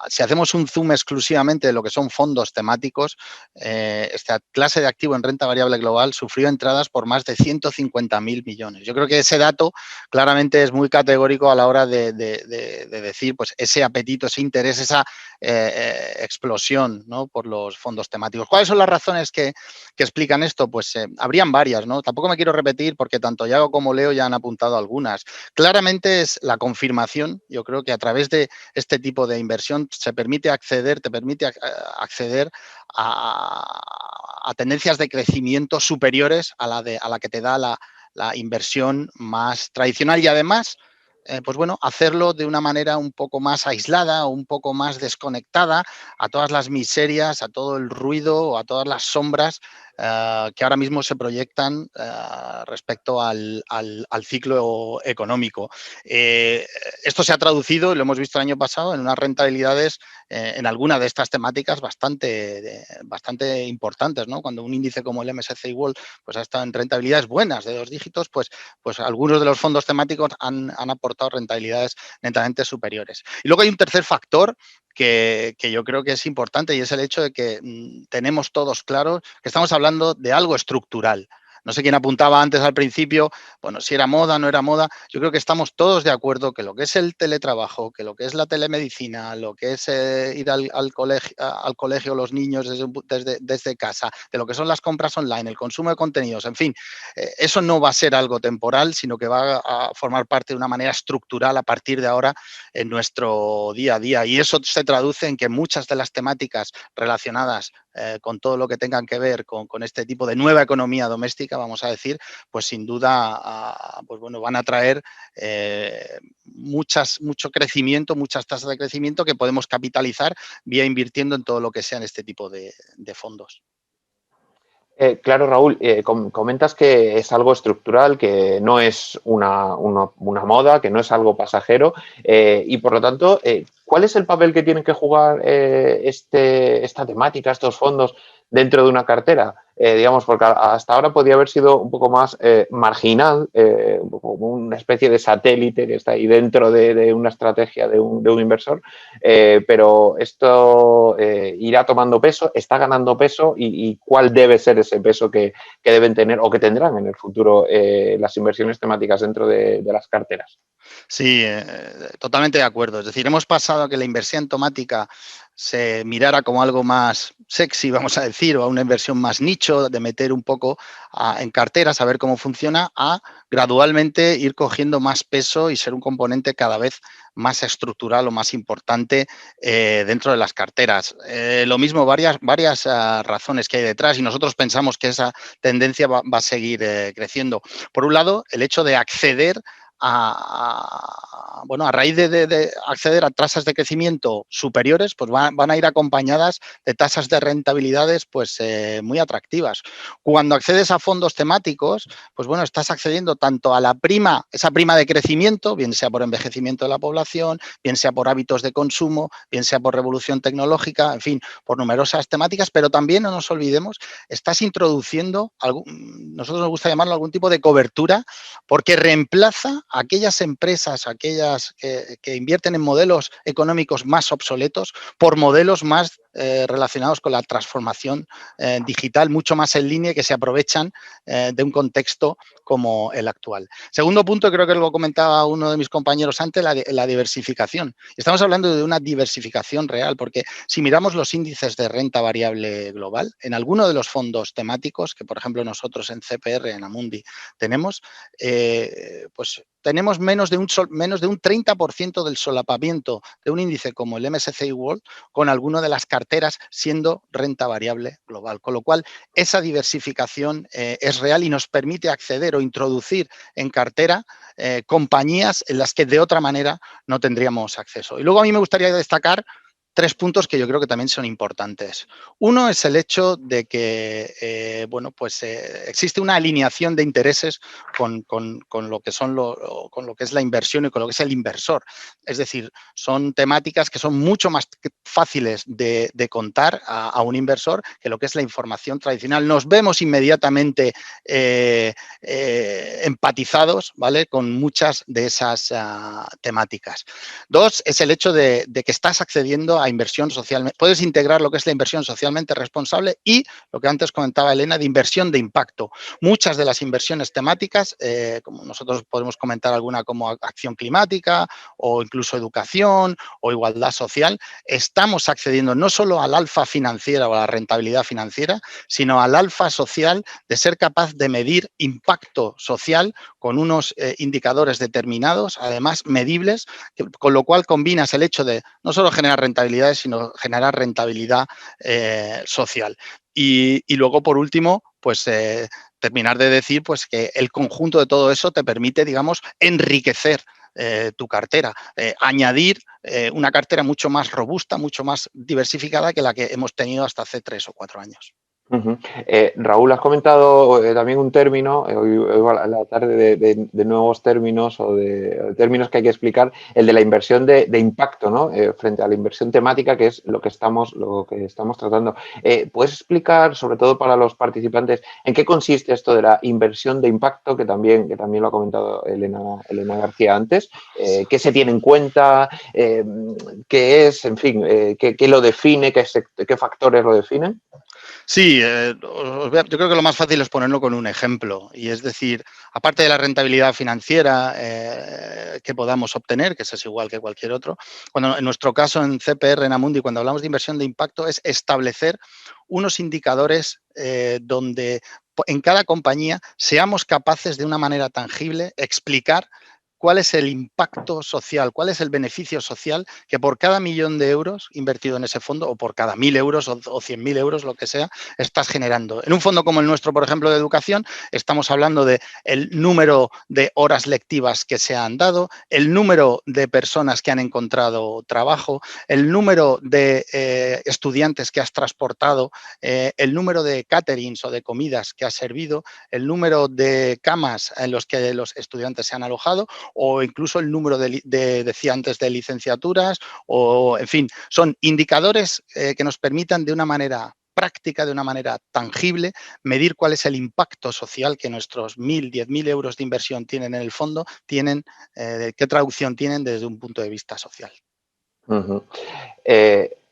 Si hacemos un zoom exclusivamente de lo que son fondos temáticos, esta clase de activo en renta variable global sufrió entradas por más de 150.000 millones. Yo creo que ese dato claramente es muy categórico a la hora de decir pues, ese apetito, ese interés, esa explosión, ¿no?, por los fondos temáticos. ¿Cuáles son las razones que explican esto? Pues habrían varias, ¿no? Tampoco me quiero repetir porque tanto Yago como Leo ya han apuntado algunas. Claramente es la confirmación, yo creo que a través de este tipo de inversión te permite acceder a tendencias de crecimiento superiores a la que te da la inversión más tradicional y además pues bueno, hacerlo de una manera un poco más aislada o un poco más desconectada a todas las miserias, a todo el ruido o a todas las sombras que ahora mismo se proyectan respecto al ciclo económico. Esto se ha traducido, y lo hemos visto el año pasado, en unas rentabilidades en alguna de estas temáticas bastante importantes, ¿no? Cuando un índice como el MSCI World pues, ha estado en rentabilidades buenas de 2 dígitos, pues algunos de los fondos temáticos han aportado rentabilidades netamente superiores. Y luego hay un tercer factor que yo creo que es importante y es el hecho de que tenemos todos claro que estamos hablando de algo estructural. No sé quién apuntaba antes al principio, bueno, si era moda, no era moda. Yo creo que estamos todos de acuerdo que lo que es el teletrabajo, que lo que es la telemedicina, lo que es ir al colegio los niños desde casa, de lo que son las compras online, el consumo de contenidos, en fin, eso no va a ser algo temporal, sino que va a formar parte de una manera estructural a partir de ahora en nuestro día a día. Y eso se traduce en que muchas de las temáticas relacionadas con todo lo que tengan que ver con este tipo de nueva economía doméstica, vamos a decir, pues sin duda pues bueno, van a traer mucho crecimiento, muchas tasas de crecimiento que podemos capitalizar vía invirtiendo en todo lo que sean este tipo de fondos. Claro, Raúl, comentas que es algo estructural, que no es una moda, que no es algo pasajero y, por lo tanto, ¿cuál es el papel que tienen que jugar esta temática, estos fondos dentro de una cartera? Digamos, porque hasta ahora podía haber sido un poco más marginal, como una especie de satélite que está ahí dentro de una estrategia de un inversor, pero esto irá tomando peso, está ganando peso y cuál debe ser ese peso que deben tener o que tendrán en el futuro las inversiones temáticas dentro de las carteras. Sí, totalmente de acuerdo. Es decir, hemos pasado a que la inversión temática se mirara como algo más sexy, vamos a decir, o a una inversión más nicho, de meter un poco en carteras, a ver cómo funciona, a gradualmente ir cogiendo más peso y ser un componente cada vez más estructural o más importante dentro de las carteras. Lo mismo, varias razones que hay detrás y nosotros pensamos que esa tendencia va a seguir creciendo. Por un lado, el hecho de acceder a raíz de acceder a tasas de crecimiento superiores, pues van a ir acompañadas de tasas de rentabilidades pues muy atractivas. Cuando accedes a fondos temáticos, pues bueno, estás accediendo tanto a esa prima de crecimiento, bien sea por envejecimiento de la población, bien sea por hábitos de consumo, bien sea por revolución tecnológica, en fin, por numerosas temáticas, pero también no nos olvidemos, estás introduciendo, nosotros nos gusta llamarlo algún tipo de cobertura, porque reemplaza a aquellas empresas, aquellas que invierten en modelos económicos más obsoletos por modelos más relacionados con la transformación digital, mucho más en línea, que se aprovechan de un contexto como el actual. Segundo punto, creo que lo comentaba uno de mis compañeros antes, la diversificación. Estamos hablando de una diversificación real, porque si miramos los índices de renta variable global, en alguno de los fondos temáticos, que por ejemplo nosotros en CPR, en Amundi, tenemos, pues tenemos menos de un 30% del solapamiento de un índice como el MSCI World con alguna de las carteras siendo renta variable global. Con lo cual, esa diversificación es real y nos permite acceder o introducir en cartera compañías en las que de otra manera no tendríamos acceso. Y luego a mí me gustaría destacar 3 puntos que yo creo que también son importantes. Uno es el hecho de que existe una alineación de intereses con lo que con lo que es la inversión y con lo que es el inversor. Es decir, son temáticas que son mucho más fáciles de contar a un inversor que lo que es la información tradicional. Nos vemos inmediatamente empatizados, ¿vale?, con muchas de esas temáticas. Dos, es el hecho de que estás accediendo a inversión socialmente, puedes integrar lo que es la inversión socialmente responsable y lo que antes comentaba Elena, de inversión de impacto. Muchas de las inversiones temáticas, como nosotros podemos comentar alguna como acción climática o incluso educación o igualdad social, estamos accediendo no solo al alfa financiera o a la rentabilidad financiera, sino al alfa social de ser capaz de medir impacto social con unos indicadores determinados, además medibles, con lo cual combinas el hecho de no solo generar rentabilidades, sino generar rentabilidad social. Y luego, por último, pues terminar de decir pues, que el conjunto de todo eso te permite, digamos, enriquecer tu cartera, añadir una cartera mucho más robusta, mucho más diversificada que la que hemos tenido hasta hace 3 o 4 años. Raúl, has comentado también un término, hoy a la tarde de nuevos términos o de términos que hay que explicar, el de la inversión de impacto, ¿no? Frente a la inversión temática, que es lo que estamos tratando. ¿Puedes explicar, sobre todo para los participantes, en qué consiste esto de la inversión de impacto, que también lo ha comentado Elena García antes? ¿Qué se tiene en cuenta? ¿Qué es? En fin, ¿qué lo define? ¿Qué factores lo definen? Sí, yo creo que lo más fácil es ponerlo con un ejemplo, y es decir, aparte de la rentabilidad financiera que podamos obtener, que eso es igual que cualquier otro, cuando en nuestro caso en CPR, en Amundi, cuando hablamos de inversión de impacto, es establecer unos indicadores donde en cada compañía seamos capaces de una manera tangible explicar cuál es el impacto social, cuál es el beneficio social que por cada 1.000.000 de euros invertido en ese fondo o por cada 1.000 euros o 100.000 euros, lo que sea, estás generando. En un fondo como el nuestro, por ejemplo, de educación, estamos hablando de el número de horas lectivas que se han dado, el número de personas que han encontrado trabajo, el número de estudiantes que has transportado, el número de caterings o de comidas que has servido, el número de camas en los que los estudiantes se han alojado, o incluso el número decía antes, de licenciaturas, o en fin, son indicadores que nos permitan de una manera práctica, de una manera tangible, medir cuál es el impacto social que nuestros 1.000, 10.000 euros de inversión tienen en el fondo, qué traducción tienen desde un punto de vista social.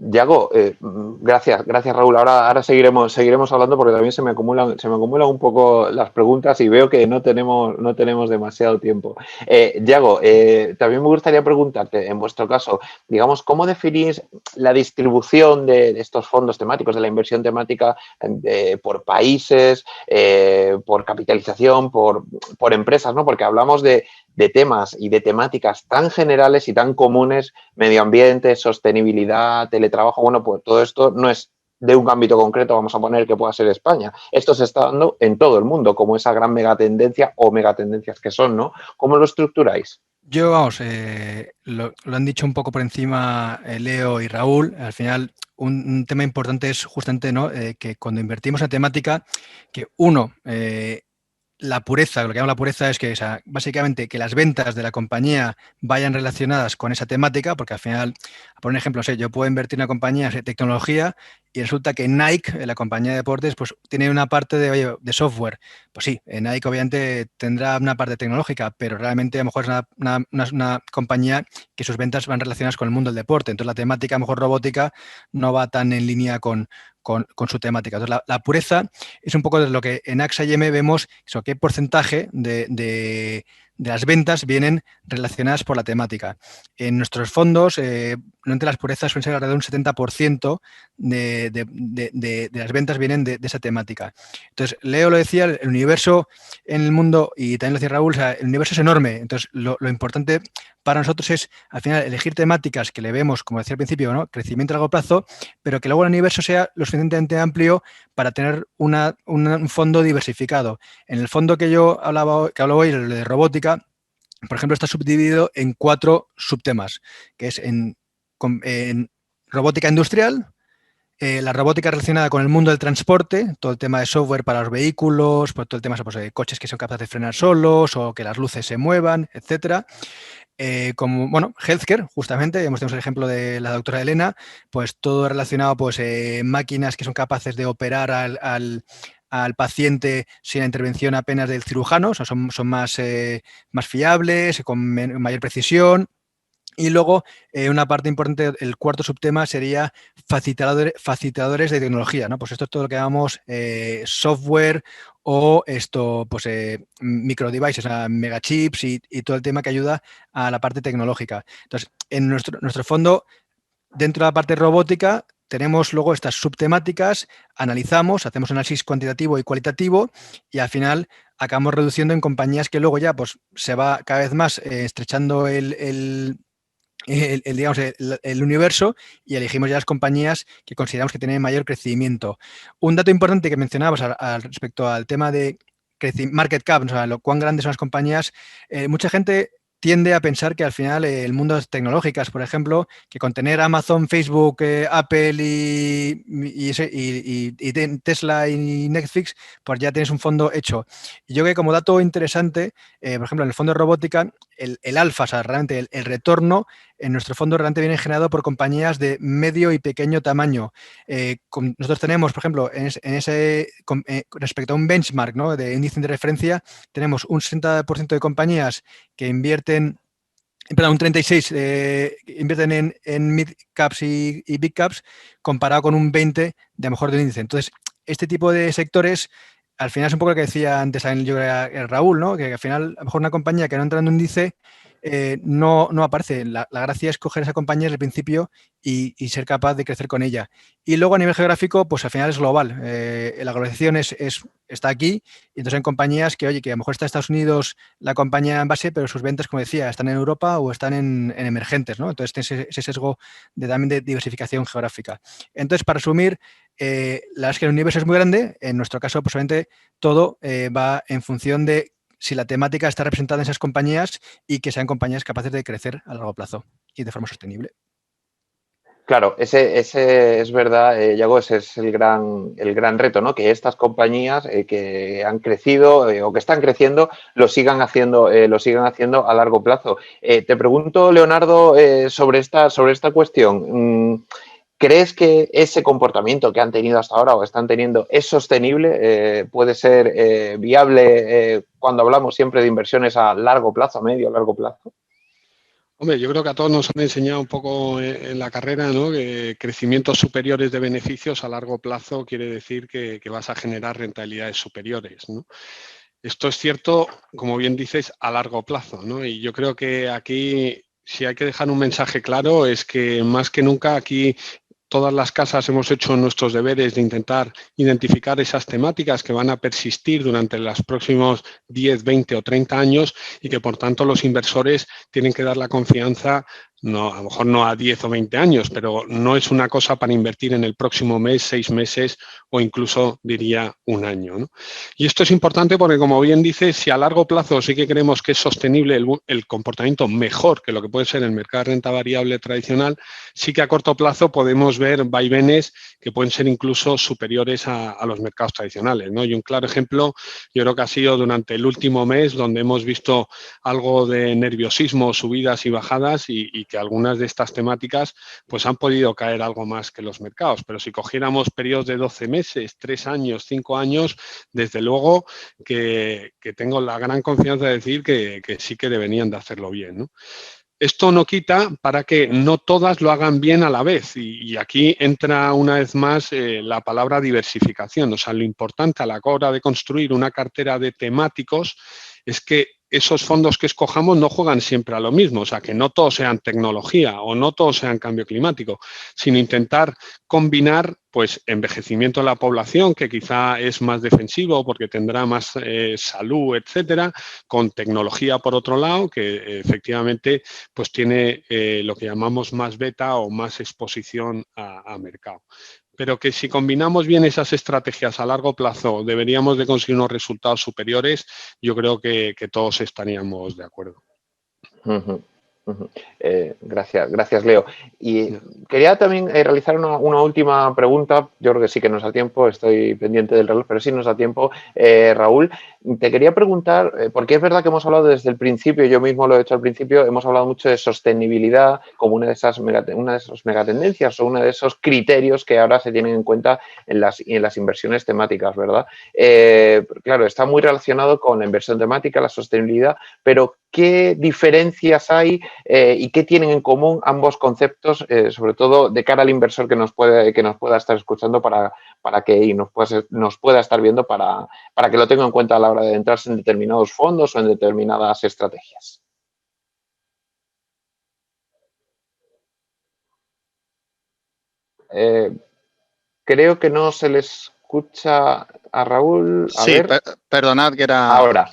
Yago, gracias Raúl. Ahora seguiremos hablando porque también se me acumulan un poco las preguntas y veo que no tenemos demasiado tiempo. Yago, también me gustaría preguntarte, en vuestro caso, digamos, ¿cómo definís la distribución de estos fondos temáticos, de la inversión temática por países, por capitalización, por empresas, ¿no? Porque hablamos de temas y de temáticas tan generales y tan comunes: medio ambiente, sostenibilidad, teletrabajo. Bueno, pues todo esto no es de un ámbito concreto, vamos a poner que pueda ser España. Esto se está dando en todo el mundo, como esa gran megatendencia o megatendencias que son, ¿no? ¿Cómo lo estructuráis? Yo, vamos, lo han dicho un poco por encima Leo y Raúl. Al final, un tema importante es justamente, ¿no?, que cuando invertimos en temática, que uno, la pureza, lo que llamo la pureza es que, o sea, básicamente que las ventas de la compañía vayan relacionadas con esa temática, porque al final, por un ejemplo, yo puedo invertir en una compañía de tecnología y resulta que Nike, la compañía de deportes, pues tiene una parte de software. Pues sí, Nike obviamente tendrá una parte tecnológica, pero realmente a lo mejor es una compañía que sus ventas van relacionadas con el mundo del deporte. Entonces la temática, a lo mejor robótica, no va tan en línea con su temática. Entonces la pureza es un poco de lo que en AXA y M vemos, eso, qué porcentaje de las ventas vienen relacionadas por la temática. En nuestros fondos, normalmente las purezas suelen ser alrededor de un 70% de las ventas vienen de esa temática. Entonces, Leo lo decía, el universo en el mundo, y también lo decía Raúl, o sea, el universo es enorme. Entonces, lo importante para nosotros es, al final, elegir temáticas que le vemos, como decía al principio, ¿no? Crecimiento a largo plazo, pero que luego el universo sea lo suficientemente amplio para tener un fondo diversificado. En el fondo que hablo hoy, el de robótica, por ejemplo, está subdividido en 4 subtemas, que es en robótica industrial, la robótica relacionada con el mundo del transporte, todo el tema de software para los vehículos, pues todo el tema de coches que son capaces de frenar solos o que las luces se muevan, etcétera. Como, bueno, healthcare, justamente, tenemos el ejemplo de la doctora Elena, pues todo relacionado, pues máquinas que son capaces de operar al paciente sin la intervención apenas del cirujano, o sea, son más fiables, con mayor precisión. Y luego, una parte importante, el cuarto subtema sería facilitadores de tecnología, ¿no? Pues esto es todo lo que llamamos software o micro devices, megachips y todo el tema que ayuda a la parte tecnológica. Entonces, en nuestro fondo, dentro de la parte robótica, tenemos luego estas subtemáticas, analizamos, hacemos análisis cuantitativo y cualitativo y al final acabamos reduciendo en compañías que luego ya pues se va cada vez más estrechando el universo y elegimos ya las compañías que consideramos que tienen mayor crecimiento. Un dato importante que mencionabas respecto al tema de market cap, o sea, cuán grandes son las compañías, mucha gente tiende a pensar que al final el mundo de tecnológicas, por ejemplo, que con tener Amazon, Facebook, Apple y Tesla y Netflix, pues ya tienes un fondo hecho. Y yo creo que como dato interesante, por ejemplo, en el fondo de robótica, el alfa, o sea, realmente el retorno en nuestro fondo realmente viene generado por compañías de medio y pequeño tamaño. Nosotros tenemos, por ejemplo, respecto a un benchmark, ¿no?, de índice de referencia, tenemos un 60% de compañías que invierten, perdón, un 36% invierten en mid caps y big caps, comparado con un 20% de mejor del índice. Entonces, este tipo de sectores, al final es un poco lo que decía antes Raúl, ¿no?, que al final, a lo mejor una compañía que no entra en un índice no aparece. La gracia es coger esa compañía desde el principio y ser capaz de crecer con ella. Y luego a nivel geográfico, pues al final es global. La globalización está aquí, y entonces hay compañías que, oye, que a lo mejor está en Estados Unidos la compañía en base, pero sus ventas, como decía, están en Europa o están en emergentes, ¿no? Entonces tiene ese sesgo también de diversificación geográfica. Entonces, para resumir, la verdad es que el universo es muy grande. En nuestro caso, pues obviamente todo va en función de si la temática está representada en esas compañías y que sean compañías capaces de crecer a largo plazo y de forma sostenible. Claro, ese es verdad, Yago, ese es el gran reto, ¿no? Que estas compañías que han crecido o que están creciendo lo sigan haciendo a largo plazo. Te pregunto, Leonardo, sobre esta cuestión. ¿Crees que ese comportamiento que han tenido hasta ahora o están teniendo es sostenible? ¿Puede ser viable cuando hablamos siempre de inversiones a largo plazo, a medio, largo plazo? Hombre, yo creo que a todos nos han enseñado un poco en la carrera, ¿no?, que crecimientos superiores de beneficios a largo plazo quiere decir que vas a generar rentabilidades superiores, ¿no? Esto es cierto, como bien dices, a largo plazo, ¿no? Y yo creo que aquí, si hay que dejar un mensaje claro, es que más que nunca aquí todas las casas hemos hecho nuestros deberes de intentar identificar esas temáticas que van a persistir durante los próximos 10, 20 o 30 años y que, por tanto, los inversores tienen que dar la confianza, no, a lo mejor no a 10 o 20 años, pero no es una cosa para invertir en el próximo mes, 6 meses o incluso, diría, un año, ¿no? Y esto es importante porque, como bien dice, si a largo plazo sí que creemos que es sostenible el comportamiento mejor que lo que puede ser el mercado de renta variable tradicional, sí que a corto plazo podemos ver vaivenes que pueden ser incluso superiores a los mercados tradicionales, ¿no? Y un claro ejemplo, yo creo que ha sido durante el último mes, donde hemos visto algo de nerviosismo, subidas y bajadas, y que algunas de estas temáticas pues han podido caer algo más que los mercados. Pero si cogiéramos periodos de 12 meses, 3 años, 5 años, desde luego que tengo la gran confianza de decir que sí que deberían de hacerlo bien, ¿no? Esto no quita para que no todas lo hagan bien a la vez. Y aquí entra una vez más la palabra diversificación. O sea, lo importante a la hora de construir una cartera de temáticos es que esos fondos que escojamos no juegan siempre a lo mismo, o sea, que no todos sean tecnología o no todos sean cambio climático, sino intentar combinar pues envejecimiento de la población, que quizá es más defensivo porque tendrá más salud, etcétera, con tecnología por otro lado, que efectivamente pues tiene lo que llamamos más beta o más exposición a mercado. Pero que si combinamos bien esas estrategias a largo plazo deberíamos de conseguir unos resultados superiores, yo creo que todos estaríamos de acuerdo. Uh-huh. Uh-huh. Gracias, Leo. Y quería también realizar una última pregunta. Yo creo que sí que nos da tiempo, estoy pendiente del reloj, pero sí nos da tiempo. Raúl, te quería preguntar, porque es verdad que hemos hablado desde el principio, yo mismo lo he hecho al principio, hemos hablado mucho de sostenibilidad como una de esas megatendencias o uno de esos criterios que ahora se tienen en cuenta en las inversiones temáticas, ¿verdad? Claro, está muy relacionado con la inversión temática, la sostenibilidad, pero ¿qué diferencias hay y qué tienen en común ambos conceptos, sobre todo de cara al inversor que nos pueda estar escuchando para que nos pueda estar viendo para que lo tenga en cuenta a la hora de entrarse en determinados fondos o en determinadas estrategias? Creo que no se le escucha a Raúl. A Sí, ver. perdonad Ahora.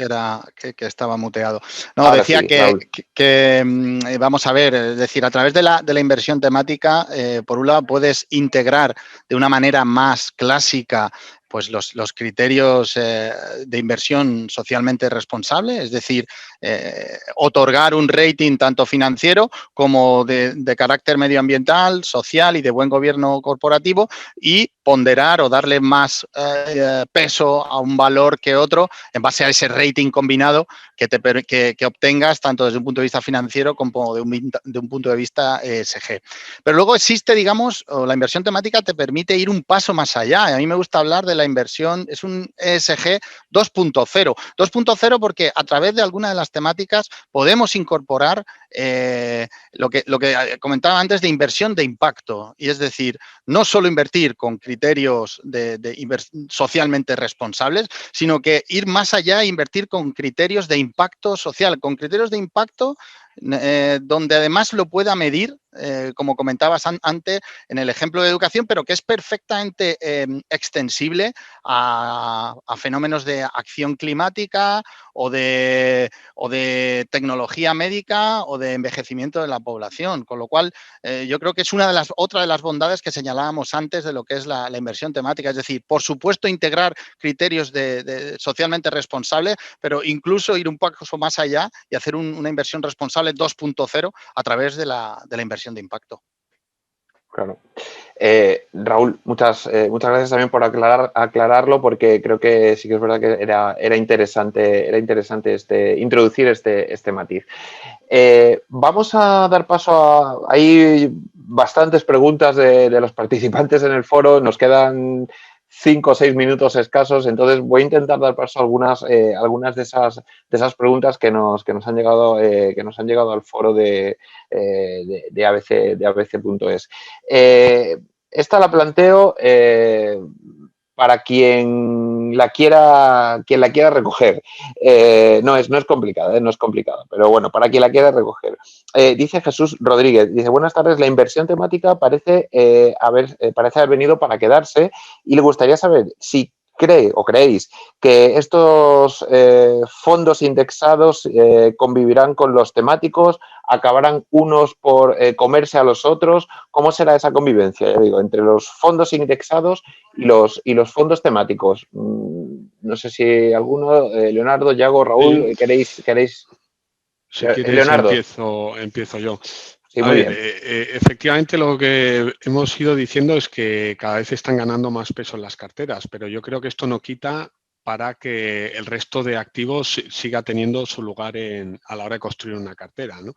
que estaba muteado. No, ahora decía sí, que vamos a ver, es decir, a través de la inversión temática, por un lado puedes integrar de una manera más clásica pues los criterios de inversión socialmente responsable, es decir, otorgar un rating tanto financiero como de carácter medioambiental, social y de buen gobierno corporativo, y ponderar o darle más peso a un valor que otro en base a ese rating combinado que obtengas tanto desde un punto de vista financiero como de un punto de vista ESG. Pero luego existe, digamos, la inversión temática te permite ir un paso más allá. A mí me gusta hablar de la inversión, es un ESG 2.0. 2.0 porque a través de alguna de las temáticas podemos incorporar lo que comentaba antes de inversión de impacto. Y es decir, no solo invertir con criterios socialmente responsables, sino que ir más allá e invertir con criterios de impacto social, con criterios de impacto donde además lo pueda medir, como comentabas antes en el ejemplo de educación, pero que es perfectamente extensible a fenómenos de acción climática o de tecnología médica o de envejecimiento de la población. Con lo cual, yo creo que es otra de las bondades que señalábamos antes de lo que es la inversión temática. Es decir, por supuesto, integrar criterios de socialmente responsables, pero incluso ir un paso más allá y hacer una inversión responsable 2.0 a través de la inversión de impacto. Claro. Raúl, muchas gracias también por aclararlo, porque creo que sí que es verdad que era interesante introducir este matiz. Vamos a dar paso hay bastantes preguntas de los participantes en el foro, nos quedan 5 o 6 minutos escasos, entonces voy a intentar dar paso a algunas de esas preguntas que nos han llegado al foro de abc.es. Esta la planteo para quien la quiera recoger. No es complicada, no es complicada, pero bueno, para quien la quiera recoger. Dice Jesús Rodríguez, dice, buenas tardes, la inversión temática parece haber venido para quedarse y le gustaría saber si creéis que estos fondos indexados convivirán con los temáticos, acabarán unos por comerse a los otros. ¿Cómo será esa convivencia, ya digo, entre los fondos indexados y los fondos temáticos? No sé si alguno, Leonardo, Yago, Raúl, queréis. Si quieres, Leonardo. empiezo yo. Sí, muy bien. Efectivamente, lo que hemos ido diciendo es que cada vez están ganando más peso en las carteras, pero yo creo que esto no quita para que el resto de activos siga teniendo su lugar a la hora de construir una cartera, ¿no?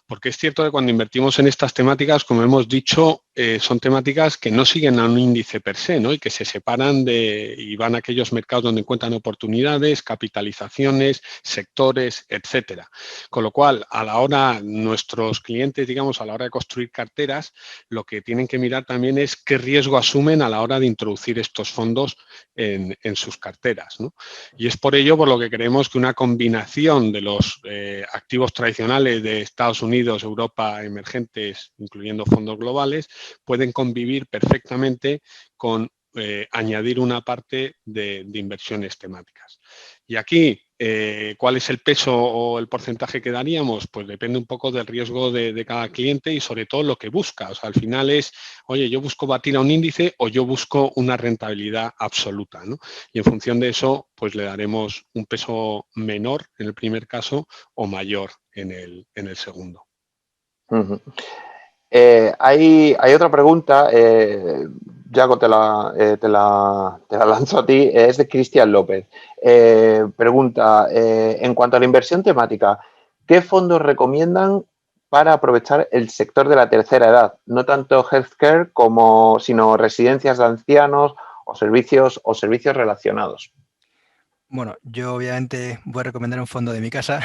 Porque es cierto que cuando invertimos en estas temáticas, como hemos dicho, son temáticas que no siguen a un índice per se, ¿no? Y que se separan y van a aquellos mercados donde encuentran oportunidades, capitalizaciones, sectores, etcétera. Con lo cual, a la hora, nuestros clientes, digamos, a la hora de construir carteras, lo que tienen que mirar también es qué riesgo asumen a la hora de introducir estos fondos en sus carteras, ¿no? Y es por ello por lo que creemos que una combinación de los activos tradicionales de Estados Unidos, Europa, emergentes, incluyendo fondos globales, pueden convivir perfectamente con añadir una parte de inversiones temáticas. Y aquí, ¿cuál es el peso o el porcentaje que daríamos? Pues depende un poco del riesgo de cada cliente y sobre todo lo que busca. O sea, al final es, oye, yo busco batir a un índice o yo busco una rentabilidad absoluta, ¿no? Y en función de eso, pues le daremos un peso menor en el primer caso o mayor en el segundo. Uh-huh. Hay otra pregunta, Yago, te la lanzo a ti, es de Cristian López. Pregunta, en cuanto a la inversión temática, ¿qué fondos recomiendan para aprovechar el sector de la tercera edad? No tanto healthcare sino residencias de ancianos o servicios relacionados. Bueno, yo obviamente voy a recomendar un fondo de mi casa.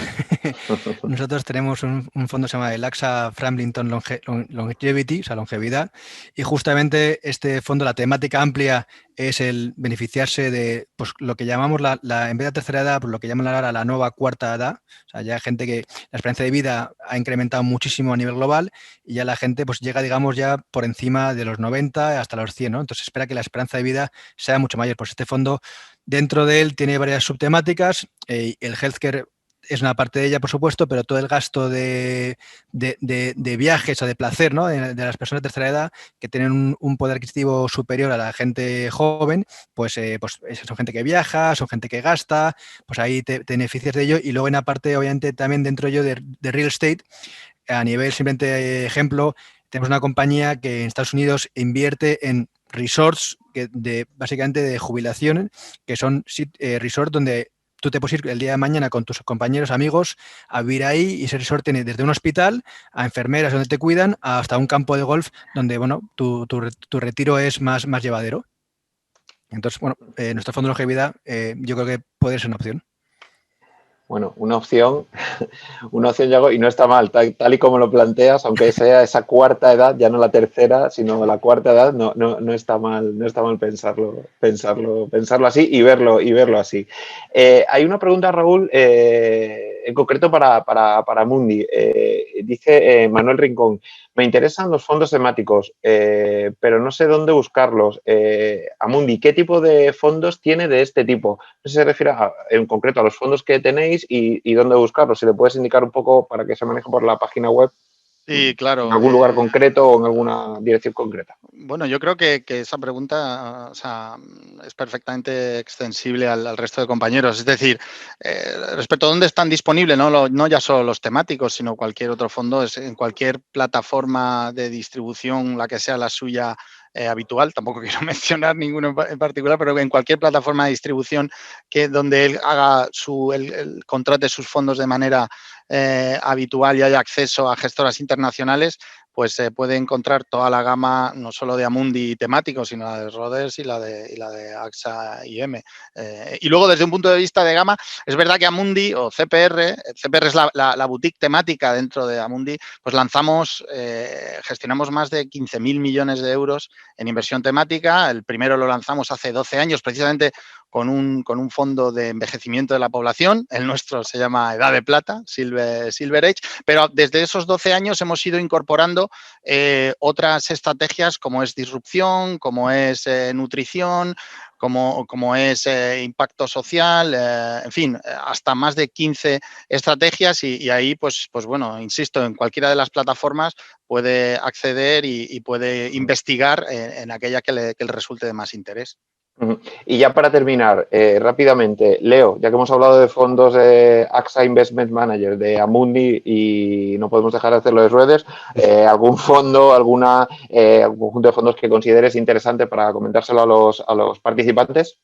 Nosotros tenemos un fondo que se llama el AXA Framlington Longevity, o sea, longevidad, y justamente este fondo, la temática amplia es el beneficiarse de pues, lo que llamamos en vez de tercera edad, pues, lo que llaman ahora la nueva cuarta edad. O sea, ya hay gente que la esperanza de vida ha incrementado muchísimo a nivel global y ya la gente pues llega, digamos, ya por encima de los 90 hasta los 100, ¿no? Entonces espera que la esperanza de vida sea mucho mayor. Pues este fondo, dentro de él, tiene varias subtemáticas. El healthcare es una parte de ella, por supuesto, pero todo el gasto de viajes o de placer, ¿no? de las personas de tercera edad que tienen un poder adquisitivo superior a la gente joven, pues son gente que viaja, son gente que gasta, pues ahí te beneficias de ello. Y luego en la parte, obviamente, también dentro yo de real estate, a nivel simplemente ejemplo, tenemos una compañía que en Estados Unidos invierte en resorts básicamente de jubilación, que son resorts donde tú te puedes ir el día de mañana con tus compañeros, amigos, a vivir ahí, y ese resort tiene desde un hospital a enfermeras donde te cuidan hasta un campo de golf donde, bueno, tu retiro es más llevadero. Entonces, bueno, nuestro fondo de longevidad yo creo que puede ser una opción. Bueno, una opción, Yago, y no está mal, tal y como lo planteas, aunque sea esa cuarta edad, ya no la tercera, sino la cuarta edad, no está mal, pensarlo así y verlo así. Hay una pregunta, Raúl, en concreto para Amundi. Dice Manuel Rincón: me interesan los fondos temáticos, pero no sé dónde buscarlos. Amundi, ¿qué tipo de fondos tiene de este tipo? No sé si se refiere en concreto a los fondos que tenéis y dónde buscarlos. Si le puedes indicar un poco para que se maneje por la página web. Sí, claro. ¿En algún lugar concreto o en alguna dirección concreta? Bueno, yo creo que esa pregunta, o sea, es perfectamente extensible al resto de compañeros. Es decir, respecto a dónde están disponibles, no ya solo los temáticos, sino cualquier otro fondo, es en cualquier plataforma de distribución, la que sea la suya habitual. Tampoco quiero mencionar ninguno en particular, pero en cualquier plataforma de distribución donde él haga él contrate sus fondos de manera habitual y haya acceso a gestoras internacionales, pues se puede encontrar toda la gama, no solo de Amundi temático, sino la de Roders y la de AXA IM. Y luego, desde un punto de vista de gama, es verdad que Amundi o CPR es la boutique temática dentro de Amundi, pues gestionamos más de 15.000 millones de euros en inversión temática. El primero lo lanzamos hace 12 años, precisamente con un fondo de envejecimiento de la población. El nuestro se llama Edad de Plata, Silver Age, pero desde esos 12 años hemos ido incorporando otras estrategias como es disrupción, como es nutrición, como es impacto social, en fin, hasta más de 15 estrategias y ahí, pues bueno, insisto, en cualquiera de las plataformas puede acceder y puede investigar en aquella que le resulte de más interés. Y ya para terminar, rápidamente, Leo, ya que hemos hablado de fondos de AXA Investment Manager, de Amundi, y no podemos dejar de hacerlo de Schroders, ¿algún fondo, algún conjunto de fondos que consideres interesante para comentárselo a los participantes?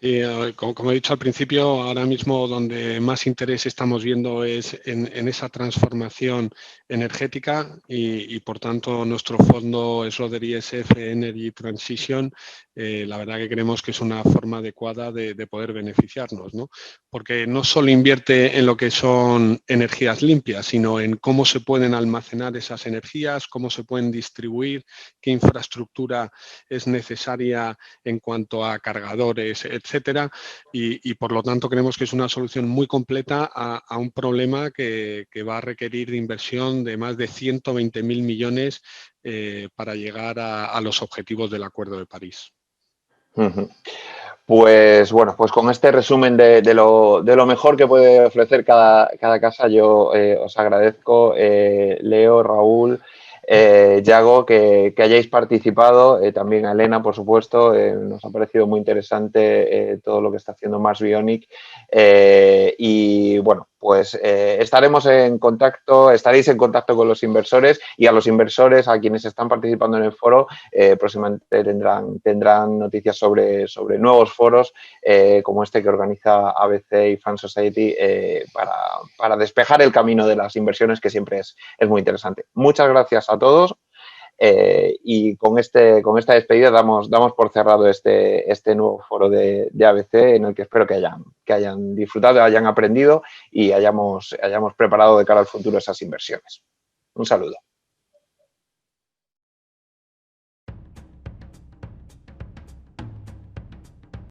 Sí, como he dicho al principio, ahora mismo donde más interés estamos viendo es en esa transformación energética y por tanto nuestro fondo es lo del ISF Energy Transition. La verdad que creemos que es una forma adecuada de poder beneficiarnos, ¿no? Porque no solo invierte en lo que son energías limpias, sino en cómo se pueden almacenar esas energías, cómo se pueden distribuir, qué infraestructura es necesaria en cuanto a cargadores, etcétera, y por lo tanto creemos que es una solución muy completa a un problema que va a requerir de inversión de más de 120.000 millones para llegar a los objetivos del Acuerdo de París. Pues bueno, pues con este resumen de lo mejor que puede ofrecer cada casa, yo os agradezco, Leo, Raúl, Yago, que hayáis participado, también a Elena, por supuesto, nos ha parecido muy interesante todo lo que está haciendo Mars Bionic, y bueno, pues estaréis en contacto con los inversores, y a los inversores, a quienes están participando en el foro, próximamente tendrán noticias sobre nuevos foros como este que organiza ABC y Fan Society para despejar el camino de las inversiones, que siempre es muy interesante. Muchas gracias a todos, y con esta despedida damos por cerrado este nuevo foro de ABC, en el que espero que hayan disfrutado, hayan aprendido y hayamos preparado de cara al futuro esas inversiones. Un saludo.